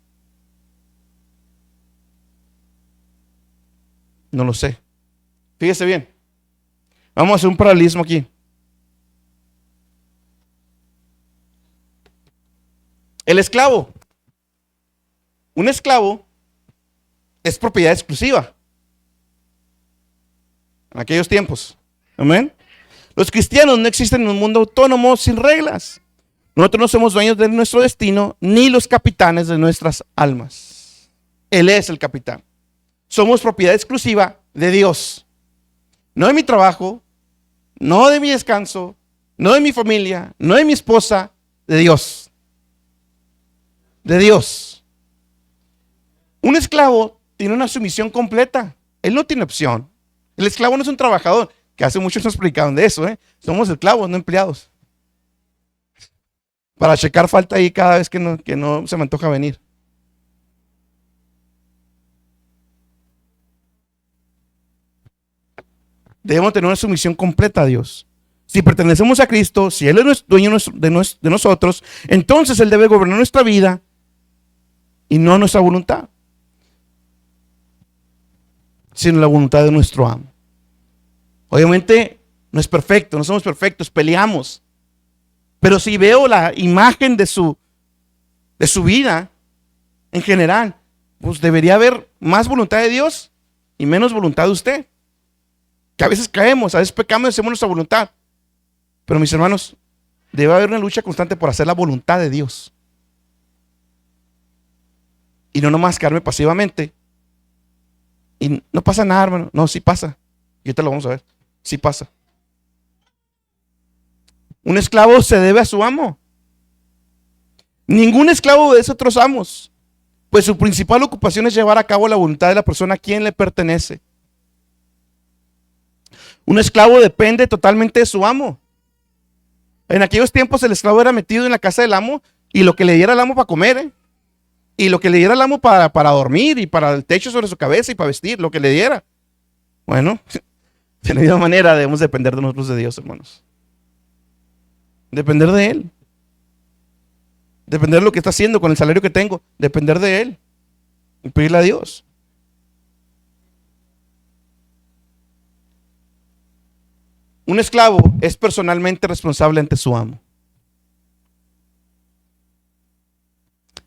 No lo sé. Fíjese bien. Vamos a hacer un paralelismo aquí. El esclavo. Un esclavo es propiedad exclusiva. En aquellos tiempos. Amén. Los cristianos no existen en un mundo autónomo sin reglas. Nosotros no somos dueños de nuestro destino ni los capitanes de nuestras almas. Él es el capitán. Somos propiedad exclusiva de Dios. No de mi trabajo, no de mi descanso, no de mi familia, no de mi esposa, de Dios. De Dios. Un esclavo tiene una sumisión completa. Él no tiene opción. El esclavo no es un trabajador, que hace muchos nos explicaron de eso. Somos esclavos, no empleados. Para checar falta ahí cada vez que no se me antoja venir. Debemos tener una sumisión completa a Dios. Si pertenecemos a Cristo, si Él es dueño de nosotros, entonces Él debe gobernar nuestra vida y no nuestra voluntad, sino la voluntad de nuestro amo. Obviamente no es perfecto, no somos perfectos, peleamos. Pero si veo la imagen de su vida en general, pues debería haber más voluntad de Dios y menos voluntad de usted. Que a veces caemos, a veces pecamos y hacemos nuestra voluntad. Pero mis hermanos, debe haber una lucha constante por hacer la voluntad de Dios. Y no nomás quedarme pasivamente. Y no pasa nada, hermano. No, sí pasa. Y ahorita lo vamos a ver. Sí pasa. Un esclavo se debe a su amo. Ningún esclavo obedece a otros amos, pues su principal ocupación es llevar a cabo la voluntad de la persona a quien le pertenece. Un esclavo depende totalmente de su amo. En aquellos tiempos el esclavo era metido en la casa del amo y lo que le diera el amo para comer, y lo que le diera el amo para dormir y para el techo sobre su cabeza y para vestir, lo que le diera. Bueno, de la misma manera debemos depender de nosotros de Dios, hermanos. Depender de Él. Depender de lo que está haciendo con el salario que tengo. Depender de Él. Y pedirle a Dios. Un esclavo es personalmente responsable ante su amo.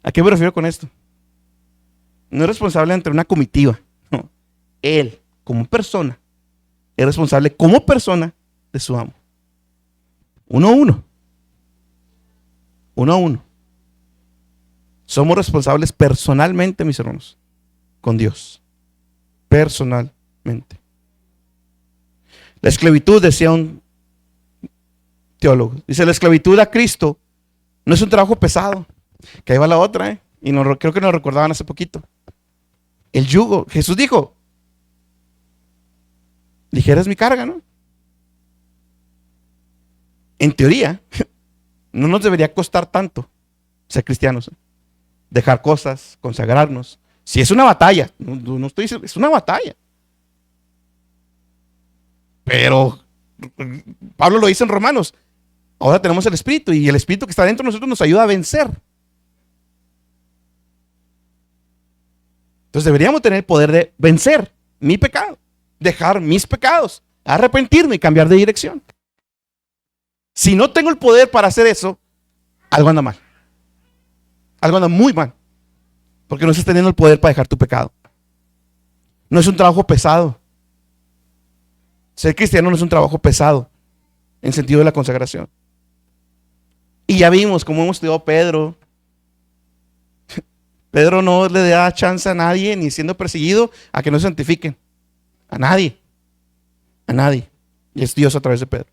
¿A qué me refiero con esto? No es responsable ante una comitiva. No. Él, como persona, es responsable como persona de su amo. Uno a uno. Uno a uno. Somos responsables personalmente, mis hermanos, con Dios. Personalmente. La esclavitud, decía un teólogos. Dice, la esclavitud a Cristo no es un trabajo pesado. Que ahí va la otra, ¿eh? Y creo que nos recordaban hace poquito. El yugo. Jesús dijo, ligera es mi carga, ¿no? En teoría, no nos debería costar tanto ser cristianos, ¿eh? Dejar cosas, consagrarnos. Si es una batalla, no estoy diciendo, es una batalla. Pero Pablo lo dice en Romanos. Ahora tenemos el Espíritu y el Espíritu que está dentro de nosotros nos ayuda a vencer. Entonces deberíamos tener el poder de vencer mi pecado, dejar mis pecados, arrepentirme y cambiar de dirección. Si no tengo el poder para hacer eso, algo anda mal. Algo anda muy mal. Porque no estás teniendo el poder para dejar tu pecado. No es un trabajo pesado. Ser cristiano no es un trabajo pesado en sentido de la consagración. Y ya vimos cómo hemos estudiado Pedro. Pedro no le da chance a nadie, ni siendo perseguido, a que no se santifiquen. A nadie. A nadie. Y es Dios a través de Pedro.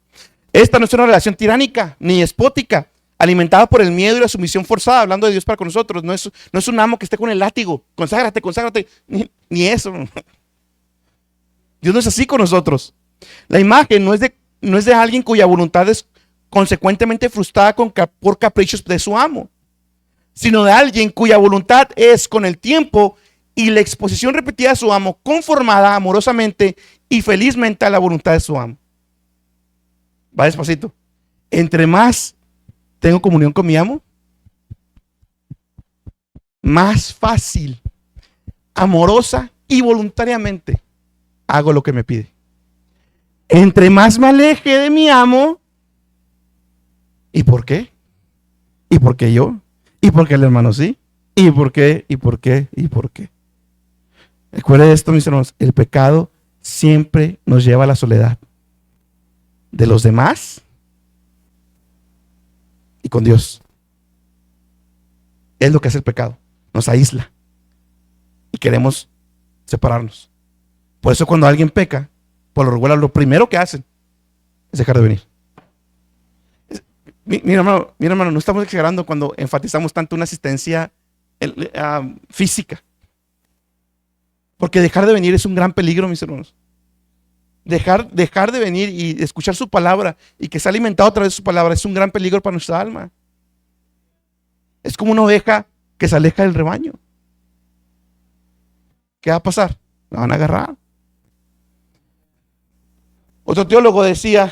Esta no es una relación tiránica, ni despótica, alimentada por el miedo y la sumisión forzada, hablando de Dios para con nosotros. No es un amo que esté con el látigo. Conságrate, conságrate. Ni eso. Dios no es así con nosotros. La imagen no es de alguien cuya voluntad es consecuentemente frustrada por caprichos de su amo, sino de alguien cuya voluntad es con el tiempo y la exposición repetida de su amo, conformada amorosamente y felizmente a la voluntad de su amo. Va despacito. Entre más tengo comunión con mi amo, más fácil, amorosa y voluntariamente hago lo que me pide. Entre más me aleje de mi amo, ¿y por qué? ¿Y por qué yo? ¿Y por qué el hermano sí? ¿Y por qué? ¿Y por qué? ¿Y por qué? Recuerden esto, mis hermanos, el pecado siempre nos lleva a la soledad de los demás y con Dios. Es lo que hace el pecado, nos aísla y queremos separarnos. Por eso cuando alguien peca, por lo regular, lo primero que hacen es dejar de venir. Mira, hermano, no estamos exagerando cuando enfatizamos tanto una asistencia física. Porque dejar de venir es un gran peligro, mis hermanos. Dejar de venir y escuchar su palabra y que sea alimentado a través de su palabra es un gran peligro para nuestra alma. Es como una oveja que se aleja del rebaño. ¿Qué va a pasar? La van a agarrar. Otro teólogo decía,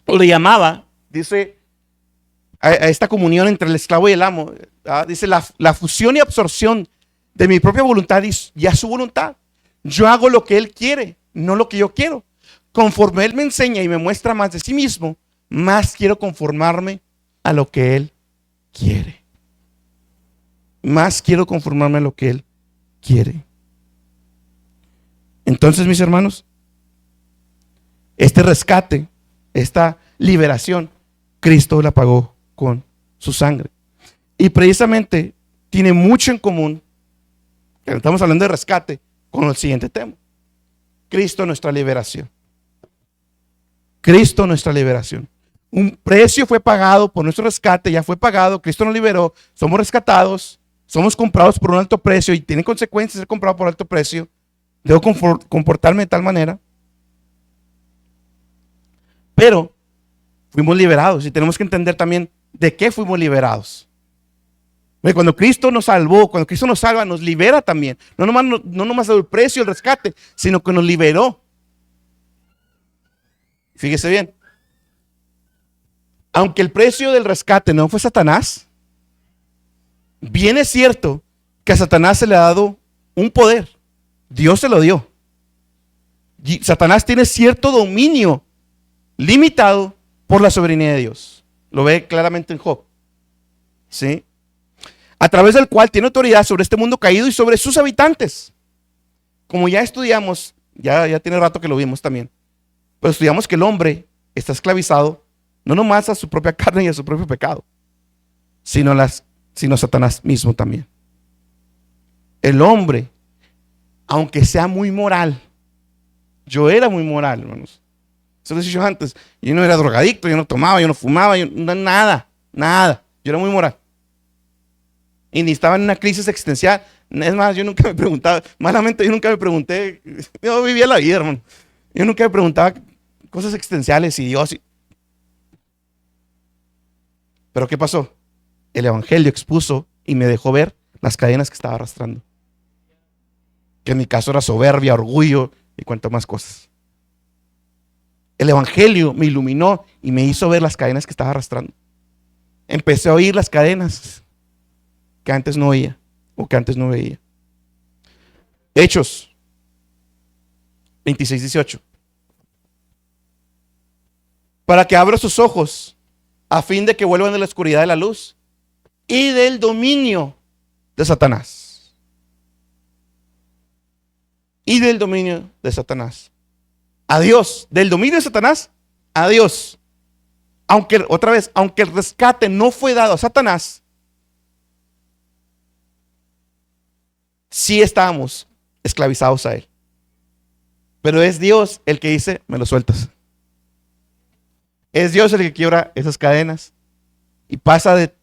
o le llamaba, dice, a esta comunión entre el esclavo y el amo, dice la fusión y absorción de mi propia voluntad y a su voluntad. Yo hago lo que él quiere, no lo que yo quiero. Conforme él me enseña y me muestra más de sí mismo, más quiero conformarme a lo que él quiere. Más quiero conformarme a lo que él quiere. Entonces, mis hermanos, este rescate, esta liberación, Cristo la pagó con su sangre. Y precisamente tiene mucho en común, que estamos hablando de rescate, con el siguiente tema. Cristo nuestra liberación. Cristo nuestra liberación. Un precio fue pagado por nuestro rescate, ya fue pagado, Cristo nos liberó, somos rescatados, somos comprados por un alto precio y tiene consecuencias ser comprado por alto precio. Debo comportarme de tal manera. Pero fuimos liberados y tenemos que entender también de qué fuimos liberados. Cuando Cristo nos salvó, cuando Cristo nos salva, nos libera también. No nomás el precio, el rescate, sino que nos liberó. Fíjese bien. Aunque el precio del rescate no fue Satanás, bien es cierto que a Satanás se le ha dado un poder. Dios se lo dio. Y Satanás tiene cierto dominio limitado por la soberanía de Dios. Lo ve claramente en Job. ¿Sí? A través del cual tiene autoridad sobre este mundo caído y sobre sus habitantes. Como ya estudiamos, ya tiene rato que lo vimos también, pero estudiamos que el hombre está esclavizado no nomás a su propia carne y a su propio pecado, sino Satanás mismo también. El hombre, aunque sea muy moral, yo era muy moral, hermanos, Se lo he dicho antes. Yo no era drogadicto, yo no tomaba, yo no fumaba, nada. Yo era muy moral. Y ni estaba en una crisis existencial. Es más, yo nunca me preguntaba, malamente yo nunca me pregunté, yo vivía la vida, hermano. Yo nunca me preguntaba cosas existenciales y Dios. Pero ¿qué pasó? El evangelio expuso y me dejó ver las cadenas que estaba arrastrando. Que en mi caso era soberbia, orgullo y cuanto más cosas. El evangelio me iluminó y me hizo ver las cadenas que estaba arrastrando. Empecé a oír las cadenas que antes no oía o que antes no veía. Hechos 26:18. Para que abra sus ojos a fin de que vuelvan de la oscuridad de la luz y del dominio de Satanás. Y del dominio de Satanás. A Dios. Del dominio de Satanás a Dios. Aunque, otra vez, aunque el rescate no fue dado a Satanás, sí estábamos esclavizados a él. Pero es Dios el que dice, me lo sueltas. Es Dios el que quiebra esas cadenas y pasa de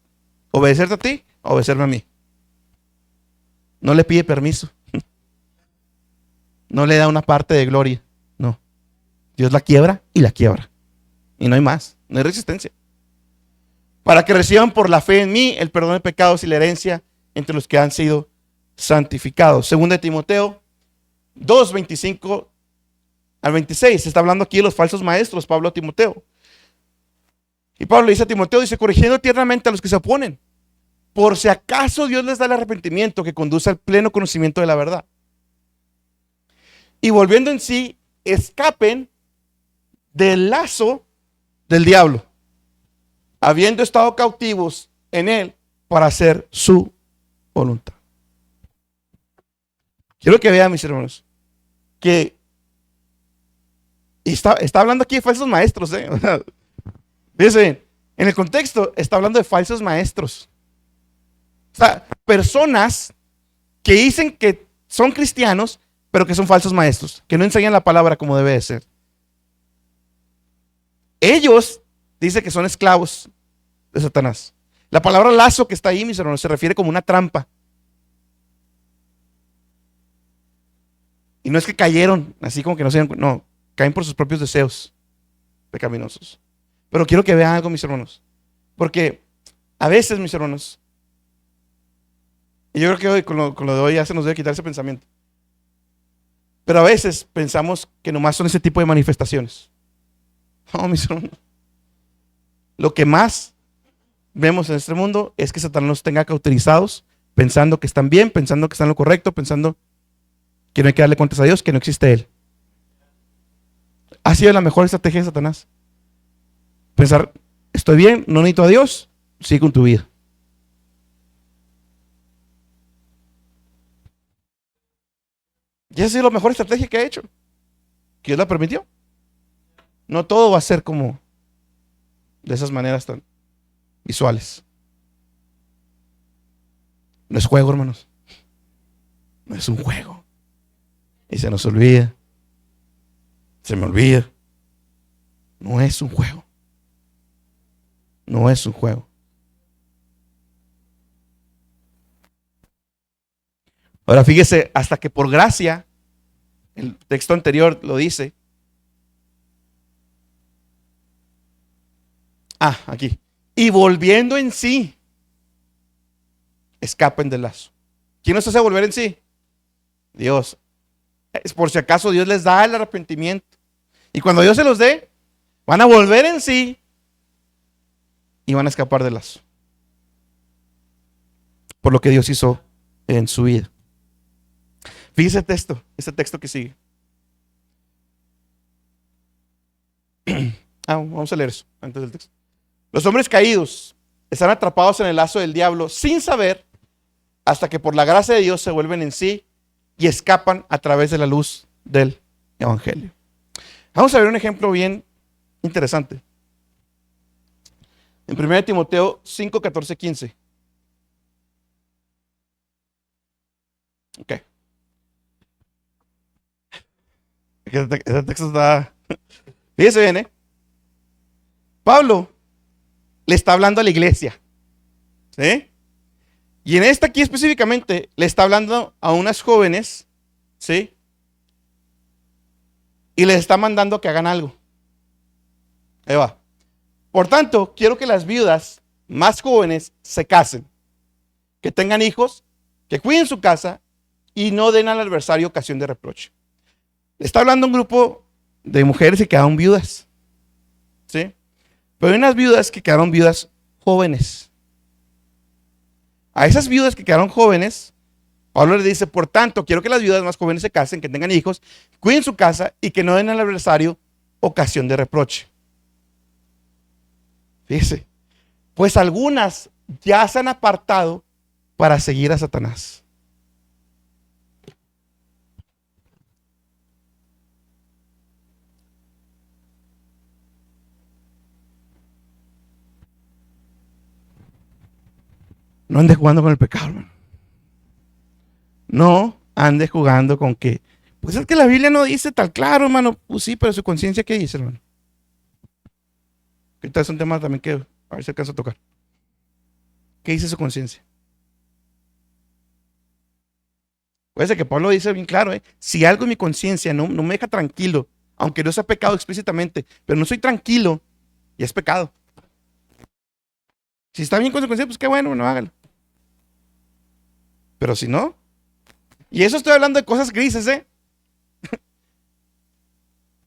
obedecerte a ti a obedecerme a mí. No le pide permiso. No le da una parte de gloria. No. Dios la quiebra y la quiebra. Y no hay más. No hay resistencia. Para que reciban por la fe en mí el perdón de pecados y la herencia entre los que han sido santificados. Segunda de Timoteo 2:25 al 26. Está hablando aquí de los falsos maestros, Pablo a Timoteo. Y Pablo le dice a Timoteo, dice, corrigiendo tiernamente a los que se oponen, por si acaso Dios les da el arrepentimiento que conduce al pleno conocimiento de la verdad. Y volviendo en sí, escapen del lazo del diablo, habiendo estado cautivos en él para hacer su voluntad. Quiero que vean, mis hermanos, que está hablando aquí de falsos maestros, Fíjense, en el contexto está hablando de falsos maestros. O sea, personas que dicen que son cristianos, pero que son falsos maestros, que no enseñan la palabra como debe de ser. Ellos dicen que son esclavos de Satanás. La palabra lazo que está ahí, mis hermanos, se refiere como una trampa. Y no es que cayeron, así como que no se dieron, no, caen por sus propios deseos pecaminosos. Pero quiero que vean algo, mis hermanos. Porque a veces, mis hermanos, y yo creo que hoy, con lo de hoy ya se nos debe quitar ese pensamiento. Pero a veces pensamos que nomás son ese tipo de manifestaciones. No, mis hermanos. Lo que más vemos en este mundo es que Satanás nos tenga cauterizados, pensando que están bien, pensando que están en lo correcto, pensando que no hay que darle cuentas a Dios, que no existe Él. Ha sido la mejor estrategia de Satanás. Pensar, estoy bien, no necesito a Dios, sigue con tu vida. Y esa ha sido la mejor estrategia que ha hecho, que Dios la permitió. No todo va a ser como de esas maneras tan visuales. No es juego, hermanos. No es un juego. Y se nos olvida. Se me olvida. No es un juego. No es un juego. Ahora fíjese, hasta que por gracia, el texto anterior lo dice. Aquí. Y volviendo en sí, escapen del lazo. ¿Quién nos hace volver en sí? Dios. Es por si acaso Dios les da el arrepentimiento. Y cuando Dios se los dé, van a volver en sí y van a escapar del lazo. Por lo que Dios hizo en su vida. Fíjese este texto que sigue. Vamos a leer eso antes del texto. Los hombres caídos están atrapados en el lazo del diablo sin saber, hasta que por la gracia de Dios se vuelven en sí y escapan a través de la luz del evangelio. Vamos a ver un ejemplo bien interesante. En 1 Timoteo 5, 14, 15. Ok. Ese texto está Fíjese bien, Pablo le está hablando a la iglesia, ¿sí? Y en esta aquí específicamente le está hablando a unas jóvenes, ¿sí? Y les está mandando que hagan algo. Ahí va. Por tanto, quiero que las viudas más jóvenes se casen, que tengan hijos, que cuiden su casa y no den al adversario ocasión de reproche. Le está hablando a un grupo de mujeres que quedaron viudas, ¿sí? Pero hay unas viudas que quedaron viudas jóvenes. A esas viudas que quedaron jóvenes, Pablo le dice, por tanto, quiero que las viudas más jóvenes se casen, que tengan hijos, cuiden su casa y que no den al adversario ocasión de reproche. Fíjese, pues algunas ya se han apartado para seguir a Satanás. No ande jugando con el pecado, hermano. No ande jugando con que, pues es que la Biblia no dice tal claro, hermano. Pues sí, pero su conciencia, ¿qué dice, hermano? Ahorita es un tema también que a ver si alcanzo a tocar. ¿Qué dice su conciencia? Puede ser que Pablo dice bien claro, si algo en mi conciencia no me deja tranquilo, aunque no sea pecado explícitamente, pero no soy tranquilo, y es pecado. Si está bien con su conciencia, pues qué bueno, hágalo. Pero si no, y eso estoy hablando de cosas grises,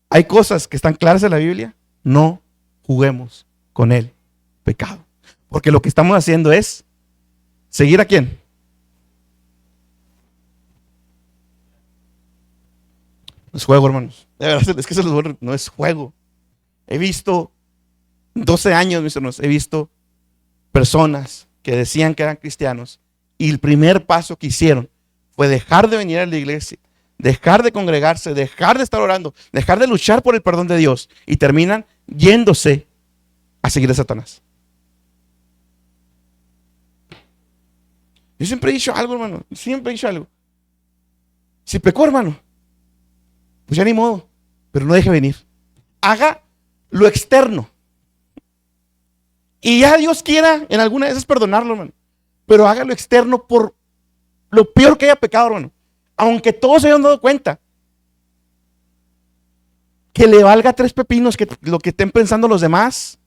Hay cosas que están claras en la Biblia. No juguemos con el pecado. Porque lo que estamos haciendo es seguir a quién. No es juego, hermanos. De verdad, es que no es juego. He visto 12 años, mis hermanos, he visto personas que decían que eran cristianos y el primer paso que hicieron fue dejar de venir a la iglesia, dejar de congregarse, dejar de estar orando, dejar de luchar por el perdón de Dios y terminan yéndose a seguir a Satanás. Yo siempre he dicho algo, hermano, siempre he dicho algo. Si pecó, hermano, pues ya ni modo, pero no deje venir. Haga lo externo. Y ya Dios quiera en alguna de esas perdonarlo, hermano. Pero haga lo externo por lo peor que haya pecado, hermano. Aunque todos se hayan dado cuenta. Que le valga tres pepinos que lo que estén pensando los demás.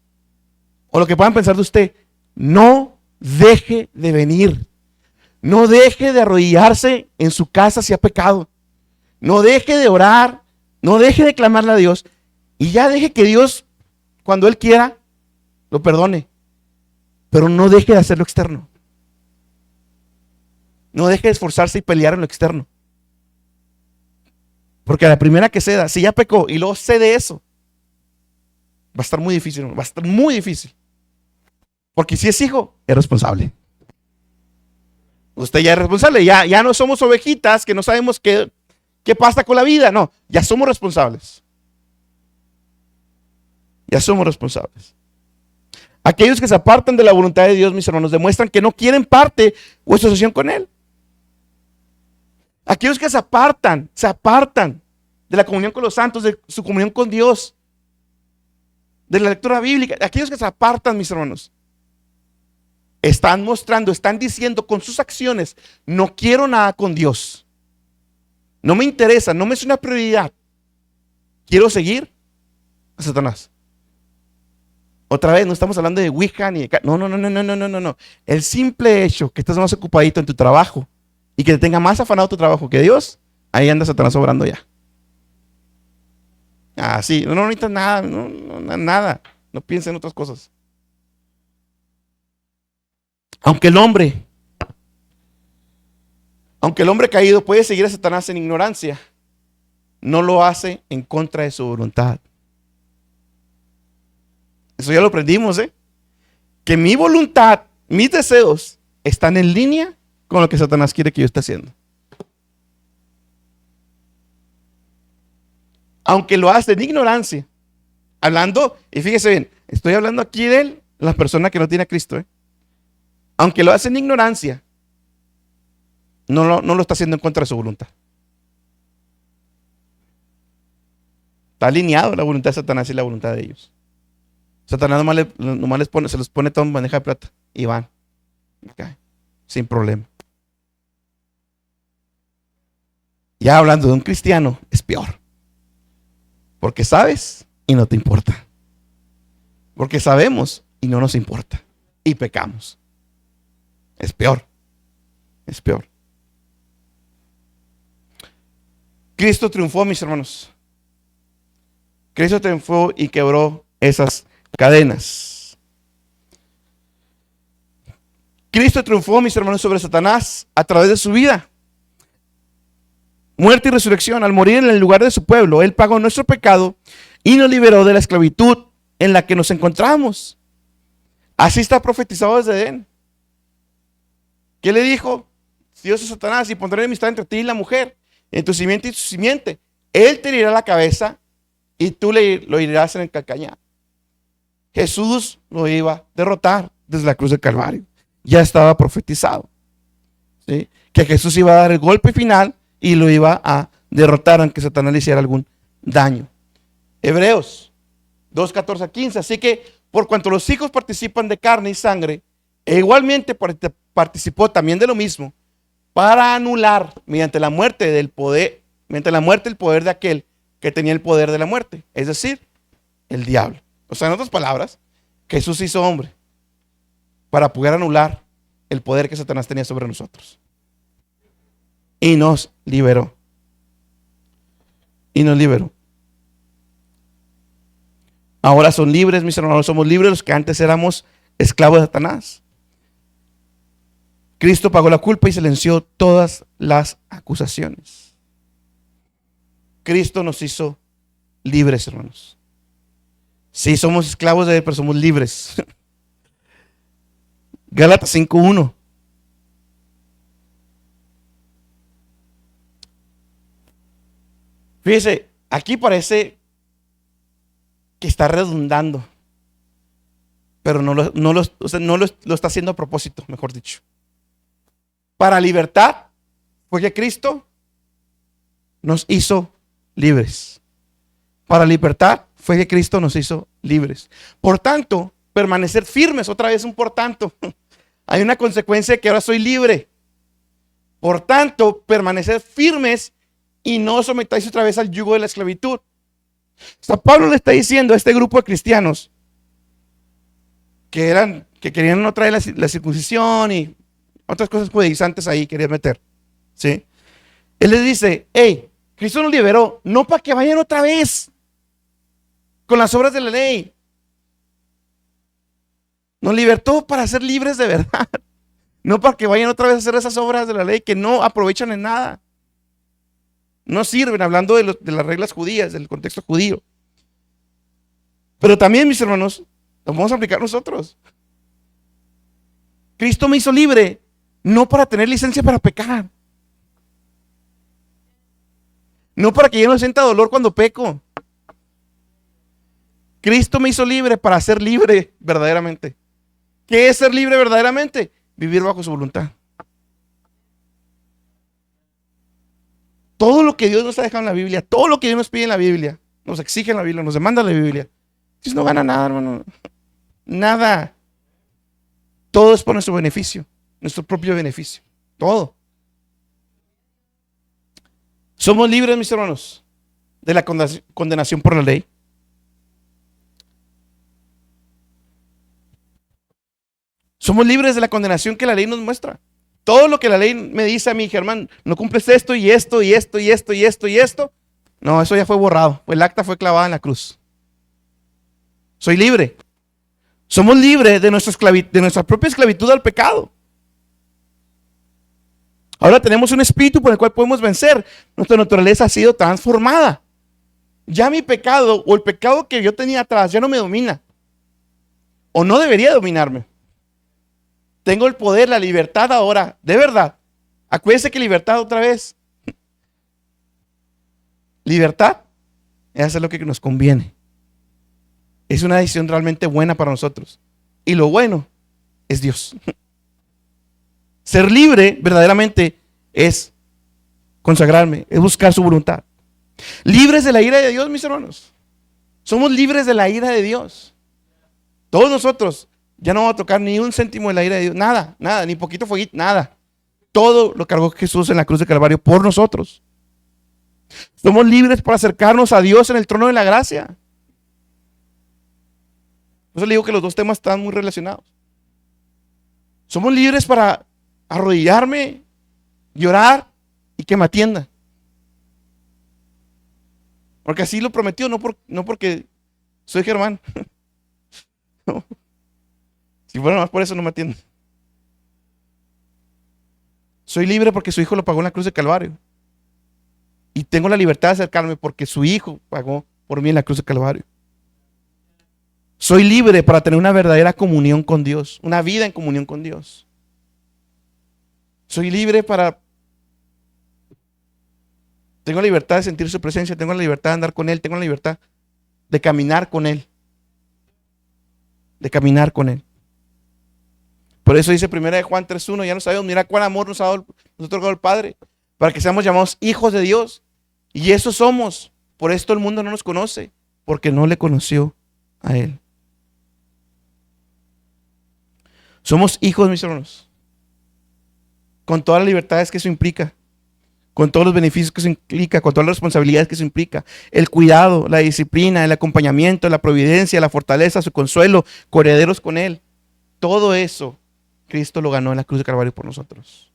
O lo que puedan pensar de usted. No deje de venir. No deje de arrodillarse en su casa si ha pecado. No deje de orar. No deje de clamarle a Dios. Y ya deje que Dios, cuando Él quiera, lo perdone. Pero no deje de hacer lo externo. No deje de esforzarse y pelear en lo externo. Porque a la primera que ceda, si ya pecó y luego cede eso, va a estar muy difícil. Va a estar muy difícil. Porque si es hijo, es responsable. Usted ya es responsable. Ya no somos ovejitas que no sabemos qué pasa con la vida. No, ya somos responsables. Ya somos responsables. Aquellos que se apartan de la voluntad de Dios, mis hermanos, demuestran que no quieren parte o asociación con Él. Aquellos que se apartan de la comunión con los santos, de su comunión con Dios, de la lectura bíblica, aquellos que se apartan, mis hermanos, están mostrando, están diciendo con sus acciones, no quiero nada con Dios. No me interesa, no me es una prioridad. Quiero seguir a Satanás. Otra vez, no estamos hablando de Wicca ni de... No. El simple hecho que estés más ocupadito en tu trabajo y que te tenga más afanado tu trabajo que Dios, ahí anda Satanás obrando ya. Ah, sí, no necesitas nada, nada. No pienses en otras cosas. Aunque el hombre caído puede seguir a Satanás en ignorancia, no lo hace en contra de su voluntad. Eso ya lo aprendimos, que mi voluntad, mis deseos están en línea con lo que Satanás quiere que yo esté haciendo. Aunque lo hace en ignorancia, hablando, y fíjese bien, estoy hablando aquí de la persona que no tiene a Cristo, aunque lo hace en ignorancia, no lo está haciendo en contra de su voluntad. Está alineado la voluntad de Satanás y la voluntad de ellos. Satanás nomás les pone, se los pone todo en bandeja de plata y van. Okay. Sin problema. Ya hablando de un cristiano, es peor. Porque sabes y no te importa. Porque sabemos y no nos importa. Y pecamos. Es peor. Es peor. Cristo triunfó, mis hermanos. Cristo triunfó y quebró esas cadenas. Cristo triunfó, mis hermanos, sobre Satanás a través de su vida. Muerte y resurrección. Al morir en el lugar de su pueblo, Él pagó nuestro pecado y nos liberó de la esclavitud en la que nos encontramos. Así está profetizado desde Edén. ¿Qué le dijo? Dios a Satanás: y pondré enemistad entre ti y la mujer, en tu simiente y tu simiente. Él te herirá la cabeza y tú lo herirás en el calcañar. Jesús lo iba a derrotar desde la cruz del Calvario. Ya estaba profetizado, ¿sí? Que Jesús iba a dar el golpe final y lo iba a derrotar aunque Satanás le hiciera algún daño. Hebreos 2:14-15. Así que por cuanto los hijos participan de carne y sangre, e igualmente participó también de lo mismo, para anular mediante la muerte el poder de aquel que tenía el poder de la muerte, es decir, el diablo. O sea, en otras palabras, Jesús se hizo hombre para poder anular el poder que Satanás tenía sobre nosotros. Y nos liberó. Y nos liberó. Ahora son libres, mis hermanos, somos libres los que antes éramos esclavos de Satanás. Cristo pagó la culpa y silenció todas las acusaciones. Cristo nos hizo libres, hermanos. Sí, somos esclavos de Él, pero somos libres. Gálatas 5:1. Fíjese, aquí parece que está redundando, pero no lo está haciendo a propósito, mejor dicho. Para libertad fue que Cristo nos hizo libres. Para libertad fue que Cristo nos hizo libres. Por tanto, permanecer firmes, otra vez un por tanto. Hay una consecuencia de que ahora soy libre. Por tanto, permanecer firmes y no os sometáis otra vez al yugo de la esclavitud. San Pablo le está diciendo a este grupo de cristianos que querían no traer la circuncisión y otras cosas judaizantes ahí querían meter, ¿sí? Él les dice: hey, Cristo nos liberó no para que vayan otra vez con las obras de la ley. Nos libertó para ser libres de verdad, no para que vayan otra vez a hacer esas obras de la ley que no aprovechan en nada, no sirven, hablando de las reglas judías, del contexto judío. Pero también, mis hermanos, lo vamos a aplicar nosotros. Cristo me hizo libre no para tener licencia para pecar, no para que yo no sienta dolor cuando peco. Cristo me hizo libre para ser libre verdaderamente. ¿Qué es ser libre verdaderamente? Vivir bajo su voluntad. Todo lo que Dios nos ha dejado en la Biblia, todo lo que Dios nos pide en la Biblia, nos exige en la Biblia, nos demanda en la Biblia. Dios no gana nada, hermano. Nada. Todo es por nuestro beneficio, nuestro propio beneficio. Todo. Somos libres, mis hermanos, de la condenación por la ley. Somos libres de la condenación que la ley nos muestra. Todo lo que la ley me dice a mí: Germán, no cumples esto y esto y esto y esto y esto y esto. No, eso ya fue borrado. El acta fue clavada en la cruz. Soy libre. Somos libres de nuestra propia esclavitud al pecado. Ahora tenemos un espíritu por el cual podemos vencer. Nuestra naturaleza ha sido transformada. Ya mi pecado o el pecado que yo tenía atrás ya no me domina. O no debería dominarme. Tengo el poder, la libertad ahora, de verdad. Acuérdense que libertad otra vez. Libertad es hacer lo que nos conviene. Es una decisión realmente buena para nosotros. Y lo bueno es Dios. Ser libre verdaderamente es consagrarme, es buscar su voluntad. Libres de la ira de Dios, mis hermanos. Somos libres de la ira de Dios. Todos nosotros ya no vamos a tocar ni un céntimo de la ira de Dios. Nada, nada, ni poquito fueguito, nada. Todo lo cargó Jesús en la cruz de Calvario por nosotros. Somos libres para acercarnos a Dios en el trono de la gracia. Por eso le digo que los dos temas están muy relacionados. Somos libres para arrodillarme, llorar y que me atienda. Porque así lo prometió, no porque soy Germán. No. Si fuera más por eso no me atiende. Soy libre porque su hijo lo pagó en la cruz de Calvario. Y tengo la libertad de acercarme porque su hijo pagó por mí en la cruz de Calvario. Soy libre para tener una verdadera comunión con Dios, una vida en comunión con Dios. Soy libre para... Tengo la libertad de sentir su presencia, tengo la libertad de andar con Él, tengo la libertad de caminar con Él. De caminar con Él. Por eso dice 1 Juan 3:1, ya no sabemos, mira cuán amor nos ha otorgado el Padre, para que seamos llamados hijos de Dios. Y eso somos. Por esto el mundo no nos conoce, porque no le conoció a Él. Somos hijos, mis hermanos, con todas las libertades que eso implica, con todos los beneficios que eso implica, con todas las responsabilidades que eso implica, el cuidado, la disciplina, el acompañamiento, la providencia, la fortaleza, su consuelo, coherederos con Él. Todo eso Cristo lo ganó en la cruz de Calvario por nosotros.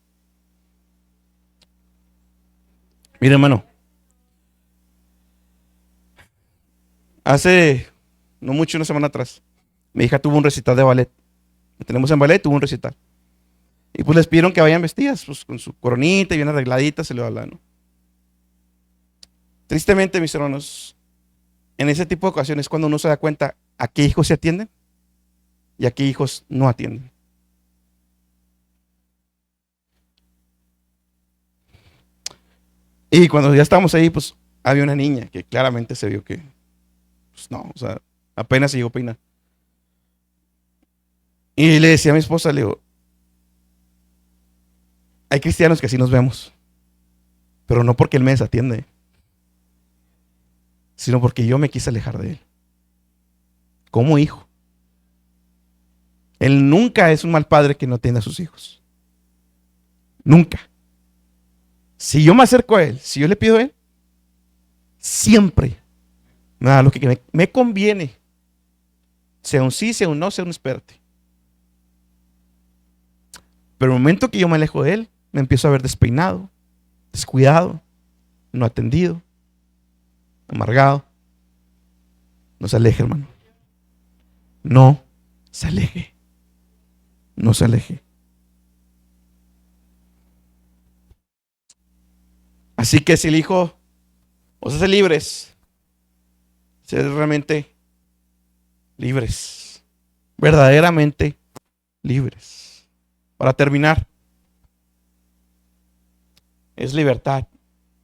Mire, hermano, hace no mucho, una semana atrás, mi hija tuvo un recital de ballet. La tenemos en ballet, tuvo un recital. Y pues les pidieron que vayan vestidas, pues con su coronita y bien arregladitas, se le va a hablar, ¿no? Tristemente, mis hermanos, en ese tipo de ocasiones cuando uno se da cuenta a qué hijos se atienden y a qué hijos no atienden. Y cuando ya estábamos ahí, pues había una niña que claramente se vio que, pues no, o sea, apenas se llegó a peinar. Y le decía a mi esposa, le digo, hay cristianos que así nos vemos, pero no porque Él me desatiende, sino porque yo me quise alejar de Él. Como hijo. Él nunca es un mal padre que no atienda a sus hijos. Nunca. Si yo me acerco a Él, si yo le pido a Él, siempre nada, lo que me conviene, sea un sí, sea un no, sea un espérate. Pero el momento que yo me alejo de Él, me empiezo a ver despeinado, descuidado, no atendido, amargado. No se aleje, hermano. No se aleje. No se aleje. Así que si el hijo os hace libres, ser realmente libres, verdaderamente libres. Para terminar, es libertad,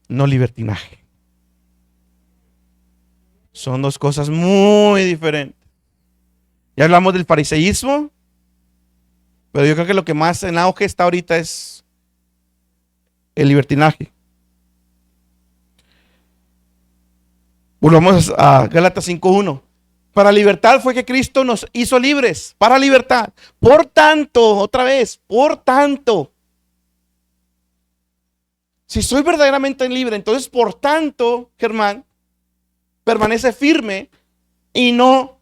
no libertinaje. Son dos cosas muy diferentes. Ya hablamos del fariseísmo, pero yo creo que lo que más en auge está ahorita es el libertinaje. Volvamos a Gálatas 5:1. Para libertad fue que Cristo nos hizo libres, para libertad. Por tanto, otra vez, por tanto, si soy verdaderamente libre, entonces por tanto, Germán, permanece firme y no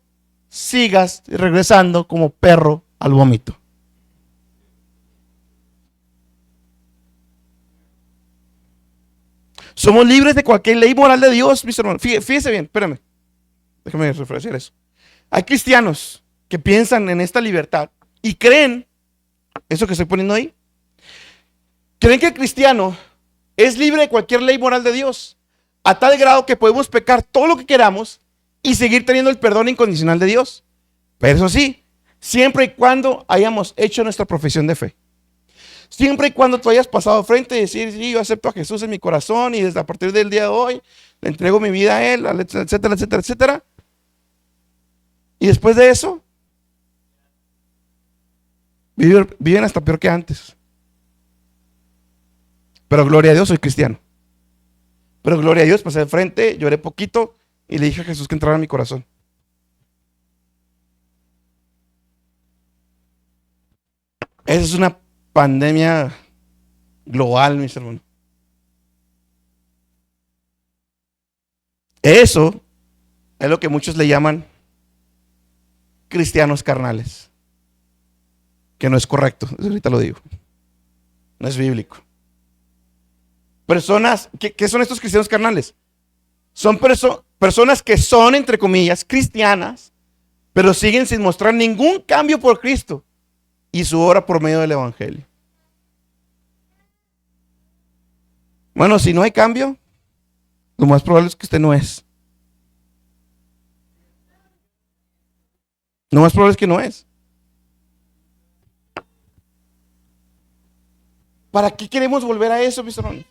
sigas regresando como perro al vómito. Somos libres de cualquier ley moral de Dios, mis hermanos. Fíjese bien, espérame. Déjame refrescar eso. Hay cristianos que piensan en esta libertad y creen, eso que estoy poniendo ahí, creen que el cristiano es libre de cualquier ley moral de Dios, a tal grado que podemos pecar todo lo que queramos y seguir teniendo el perdón incondicional de Dios. Pero eso sí, siempre y cuando hayamos hecho nuestra profesión de fe. Siempre y cuando tú hayas pasado frente y decir, sí, yo acepto a Jesús en mi corazón y desde a partir del día de hoy le entrego mi vida a Él, etcétera, etcétera, etcétera. Y después de eso, viven hasta peor que antes. Pero gloria a Dios, soy cristiano. Pero gloria a Dios, pasé de frente, lloré poquito y le dije a Jesús que entrara en mi corazón. Esa es una pandemia global, mis hermanos. Eso es lo que muchos le llaman cristianos carnales, que no es correcto, ahorita lo digo, no es bíblico. Personas, ¿qué son estos cristianos carnales? Son personas que son, entre comillas, cristianas, pero siguen sin mostrar ningún cambio por Cristo y su obra por medio del Evangelio. Bueno, si no hay cambio, lo más probable es que usted no es. Lo más probable es que no es. ¿Para qué queremos volver a eso, mis hermanos?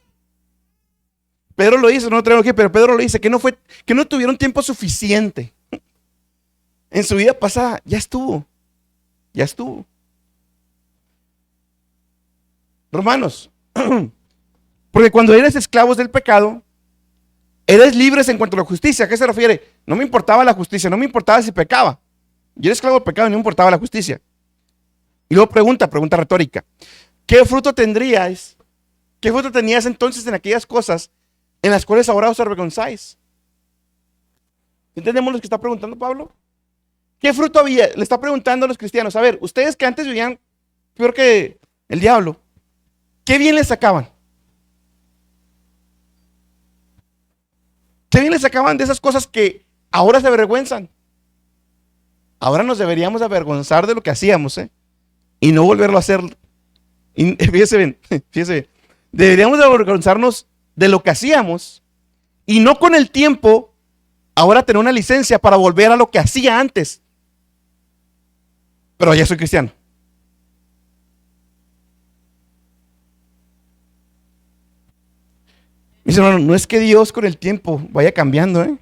Pedro lo dice, no tenemos que, pero Pedro lo dice, que no tuvieron tiempo suficiente. En su vida pasada, ya estuvo. Romanos, porque cuando eres esclavos del pecado, eres libres en cuanto a la justicia. ¿A qué se refiere? No me importaba la justicia, no me importaba si pecaba. Yo era esclavo del pecado y no me importaba la justicia. Y luego pregunta retórica. ¿Qué fruto tendríais? ¿Qué fruto tenías entonces en aquellas cosas en las cuales ahora os avergonzáis? ¿Entendemos lo que está preguntando Pablo? ¿Qué fruto había? Le está preguntando a los cristianos. A ver, ustedes que antes vivían peor que el diablo, ¿qué bien les sacaban? ¿Qué bien les sacaban de esas cosas que ahora se avergüenzan? Ahora nos deberíamos avergonzar de lo que hacíamos, y no volverlo a hacer. Y fíjese bien. Deberíamos avergonzarnos de lo que hacíamos y no con el tiempo ahora tener una licencia para volver a lo que hacía antes. Pero ya soy cristiano. Mis hermanos, no es que Dios con el tiempo vaya cambiando,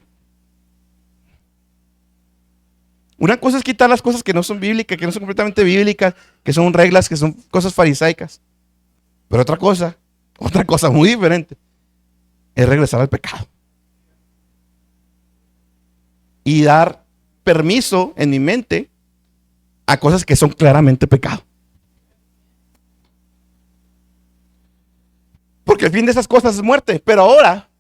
Una cosa es quitar las cosas que no son bíblicas, que no son completamente bíblicas, que son reglas, que son cosas farisaicas. Pero otra cosa muy diferente, es regresar al pecado. Y dar permiso en mi mente a cosas que son claramente pecado. Porque el fin de esas cosas es muerte. Pero ahora,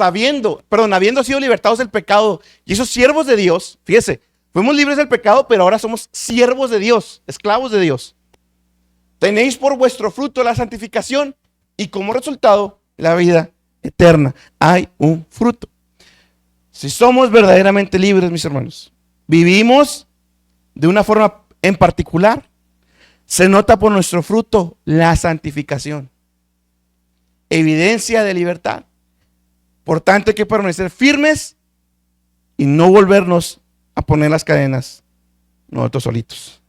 habiendo sido libertados del pecado y esos siervos de Dios, fíjese, fuimos libres del pecado, pero ahora somos siervos de Dios, esclavos de Dios. Tenéis por vuestro fruto la santificación y como resultado la vida eterna. Hay un fruto. Si somos verdaderamente libres, mis hermanos, vivimos de una forma en particular, se nota por nuestro fruto la santificación. Evidencia de libertad. Por tanto, hay que permanecer firmes y no volvernos a poner las cadenas nosotros solitos.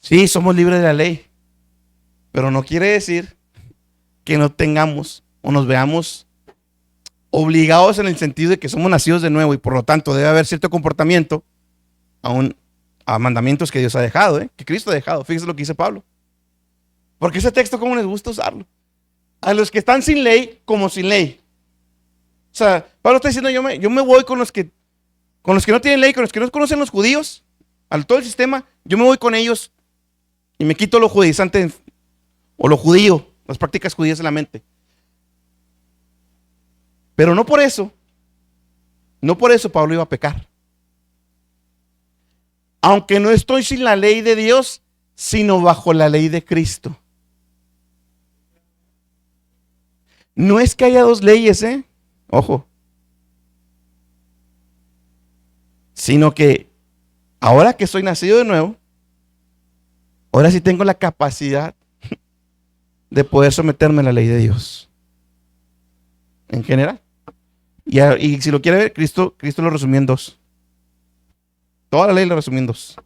Sí, somos libres de la ley, pero no quiere decir que no tengamos o nos veamos obligados en el sentido de que somos nacidos de nuevo y por lo tanto debe haber cierto comportamiento a mandamientos que Dios ha dejado, que Cristo ha dejado. Fíjese lo que dice Pablo. Porque ese texto, ¿cómo les gusta usarlo? A los que están sin ley, como sin ley. O sea, Pablo está diciendo, yo me voy con los que no tienen ley, con los que no conocen los judíos, al todo el sistema, yo me voy con ellos y me quito lo judaizante o lo judío, las prácticas judías de la mente. Pero no por eso Pablo iba a pecar. Aunque no estoy sin la ley de Dios, sino bajo la ley de Cristo. No es que haya dos leyes, ojo. Sino que ahora que soy nacido de nuevo, ahora sí tengo la capacidad de poder someterme a la ley de Dios. En general. Y si lo quiere ver, Cristo lo resumió en dos. Toda la ley lo resumió en dos.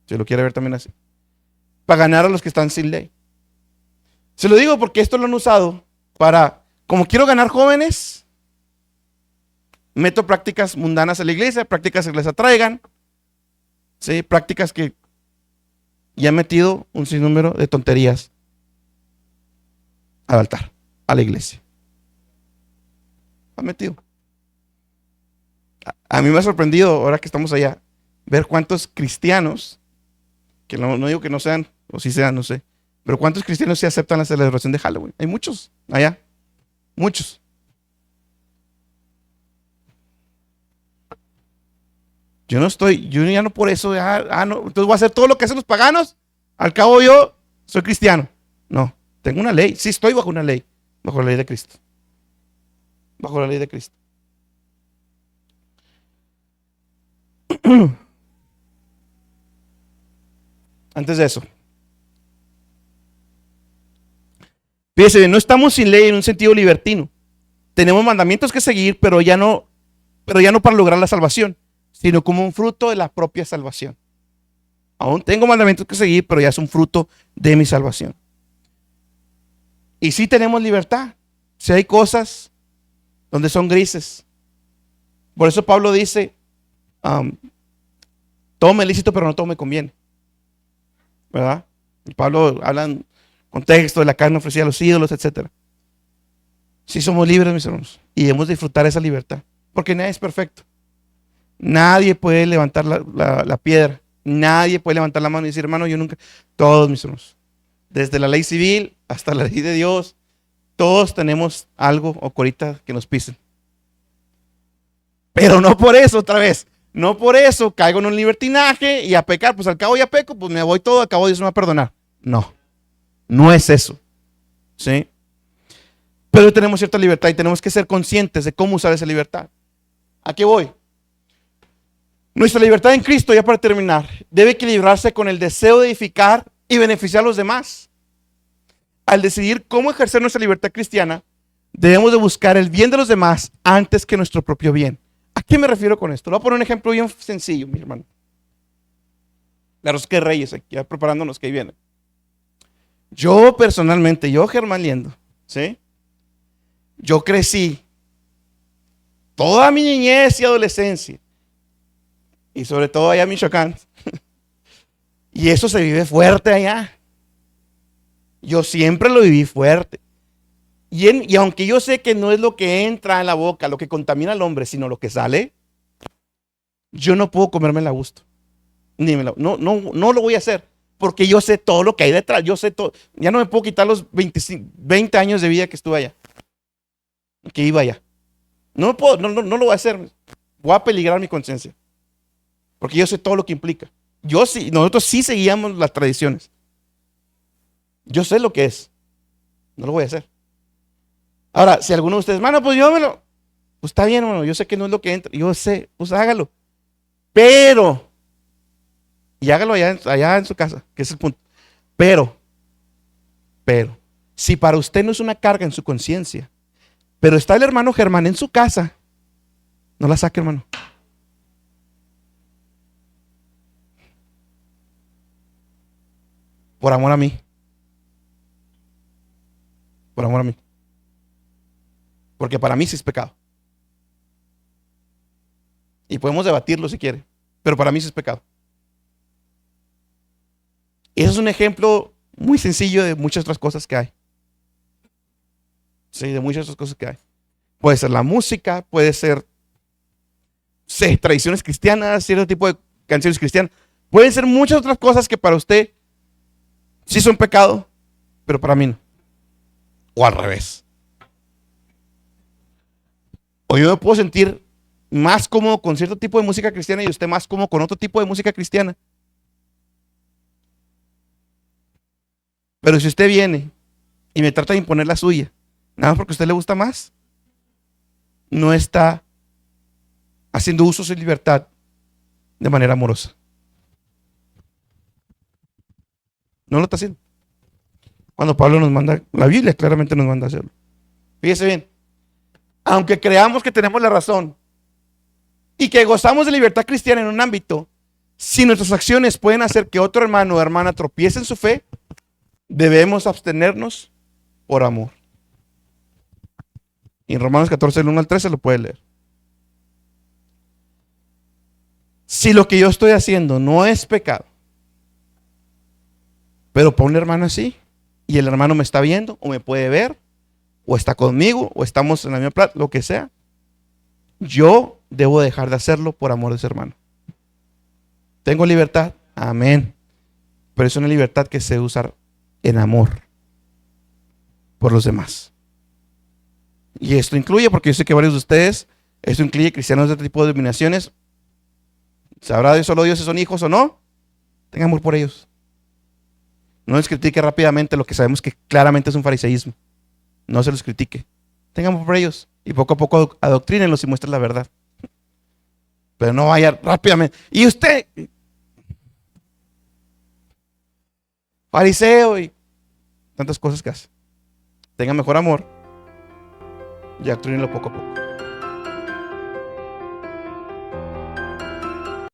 Si lo quiere ver también así. Para ganar a los que están sin ley. Se lo digo porque esto lo han usado para, como quiero ganar jóvenes, meto prácticas mundanas a la iglesia, prácticas que les atraigan, ¿sí? Prácticas que y han metido un sinnúmero de tonterías al altar, a la iglesia. Han metido. A mí me ha sorprendido, ahora que estamos allá, ver cuántos cristianos, que no digo que no sean, o sí sean, no sé, pero cuántos cristianos sí aceptan la celebración de Halloween. Hay muchos allá, muchos. Yo ya no por eso, no, entonces voy a hacer todo lo que hacen los paganos. Al cabo yo soy cristiano. No, tengo una ley, sí estoy bajo una ley, bajo la ley de Cristo. Bajo la ley de Cristo. Antes de eso, fíjese bien, no estamos sin ley en un sentido libertino. Tenemos mandamientos que seguir, pero ya no para lograr la salvación, sino como un fruto de la propia salvación. Aún tengo mandamientos que seguir, pero ya es un fruto de mi salvación. Y sí tenemos libertad. Si hay cosas donde son grises. Por eso Pablo dice, todo me es lícito, pero no todo me conviene. ¿Verdad? Y Pablo habla en contexto de la carne ofrecida a los ídolos, etc. Sí somos libres, mis hermanos, y debemos disfrutar esa libertad, porque nadie es perfecto. Nadie puede levantar la piedra, nadie puede levantar la mano y decir, hermano, yo nunca. Todos, mis hermanos, desde la ley civil hasta la ley de Dios, todos tenemos algo o corita que nos pisen. Pero no por eso, otra vez, no por eso caigo en un libertinaje y a pecar, pues al cabo ya peco, pues me voy todo, al cabo Dios me va a perdonar. No, no es eso, ¿sí? Pero tenemos cierta libertad y tenemos que ser conscientes de cómo usar esa libertad. ¿A qué voy? Nuestra libertad en Cristo, ya para terminar, debe equilibrarse con el deseo de edificar y beneficiar a los demás. Al decidir cómo ejercer nuestra libertad cristiana, debemos de buscar el bien de los demás antes que nuestro propio bien. ¿A qué me refiero con esto? Le voy a poner un ejemplo bien sencillo, mi hermano. La rosca de Reyes, aquí ya preparándonos que ahí viene. Yo personalmente, Germán Liendo, ¿sí? Yo crecí toda mi niñez y adolescencia, y sobre todo allá en Michoacán, y eso se vive fuerte allá. Yo siempre lo viví fuerte. Y aunque yo sé que no es lo que entra en la boca, lo que contamina al hombre, sino lo que sale, yo no puedo comérmela a gusto. No lo voy a hacer, porque yo sé todo lo que hay detrás. Yo sé todo. Ya no me puedo quitar los 20 años de vida que estuve allá, que iba allá. No lo voy a hacer. Voy a peligrar mi conciencia, porque yo sé todo lo que implica. Nosotros sí seguíamos las tradiciones. Yo sé lo que es. No lo voy a hacer. Ahora, si alguno de ustedes, mano, pues pues está bien, hermano, yo sé que no es lo que entra, yo sé, pues hágalo. Pero, y hágalo allá en su casa, que es el punto. Pero, si para usted no es una carga en su conciencia, pero está el hermano Germán en su casa, no la saque, hermano. Por amor a mí. Por amor a mí. Porque para mí sí es pecado. Y podemos debatirlo si quiere, pero para mí sí es pecado. Y eso es un ejemplo muy sencillo de muchas otras cosas que hay. Sí, de muchas otras cosas que hay. Puede ser la música, puede ser, tradiciones cristianas, cierto tipo de canciones cristianas. Pueden ser muchas otras cosas que para usted sí son pecado, pero para mí no. O al revés. O yo me puedo sentir más cómodo con cierto tipo de música cristiana y usted más cómodo con otro tipo de música cristiana. Pero si usted viene y me trata de imponer la suya, nada más porque a usted le gusta más, no está haciendo uso de su libertad de manera amorosa. No lo está haciendo. Cuando Pablo nos manda, la Biblia claramente nos manda a hacerlo. Fíjese bien, aunque creamos que tenemos la razón y que gozamos de libertad cristiana en un ámbito, si nuestras acciones pueden hacer que otro hermano o hermana tropiece en su fe, debemos abstenernos por amor. Y en Romanos 14, del 1 al 13 lo puede leer. Si lo que yo estoy haciendo no es pecado, Pero para un hermano así, y el hermano me está viendo, o me puede ver, o está conmigo, o estamos en la misma plata, lo que sea, yo debo dejar de hacerlo por amor de ese hermano. ¿Tengo libertad? Amén. Pero es una libertad que se debe usar en amor por los demás. Y esto incluye, porque yo sé que varios de ustedes, esto incluye cristianos de este tipo de denominaciones. ¿Sabrá de solo Dios si son hijos o no? Tenga amor por ellos. No les critique rápidamente lo que sabemos que claramente es un fariseísmo. No se los critique. Tenga amor por ellos. Y poco a poco adoctrínenlos y muestren la verdad. Pero no vaya rápidamente. Y usted, fariseo, y tantas cosas que hace. Tenga mejor amor y adoctrínenlo poco a poco.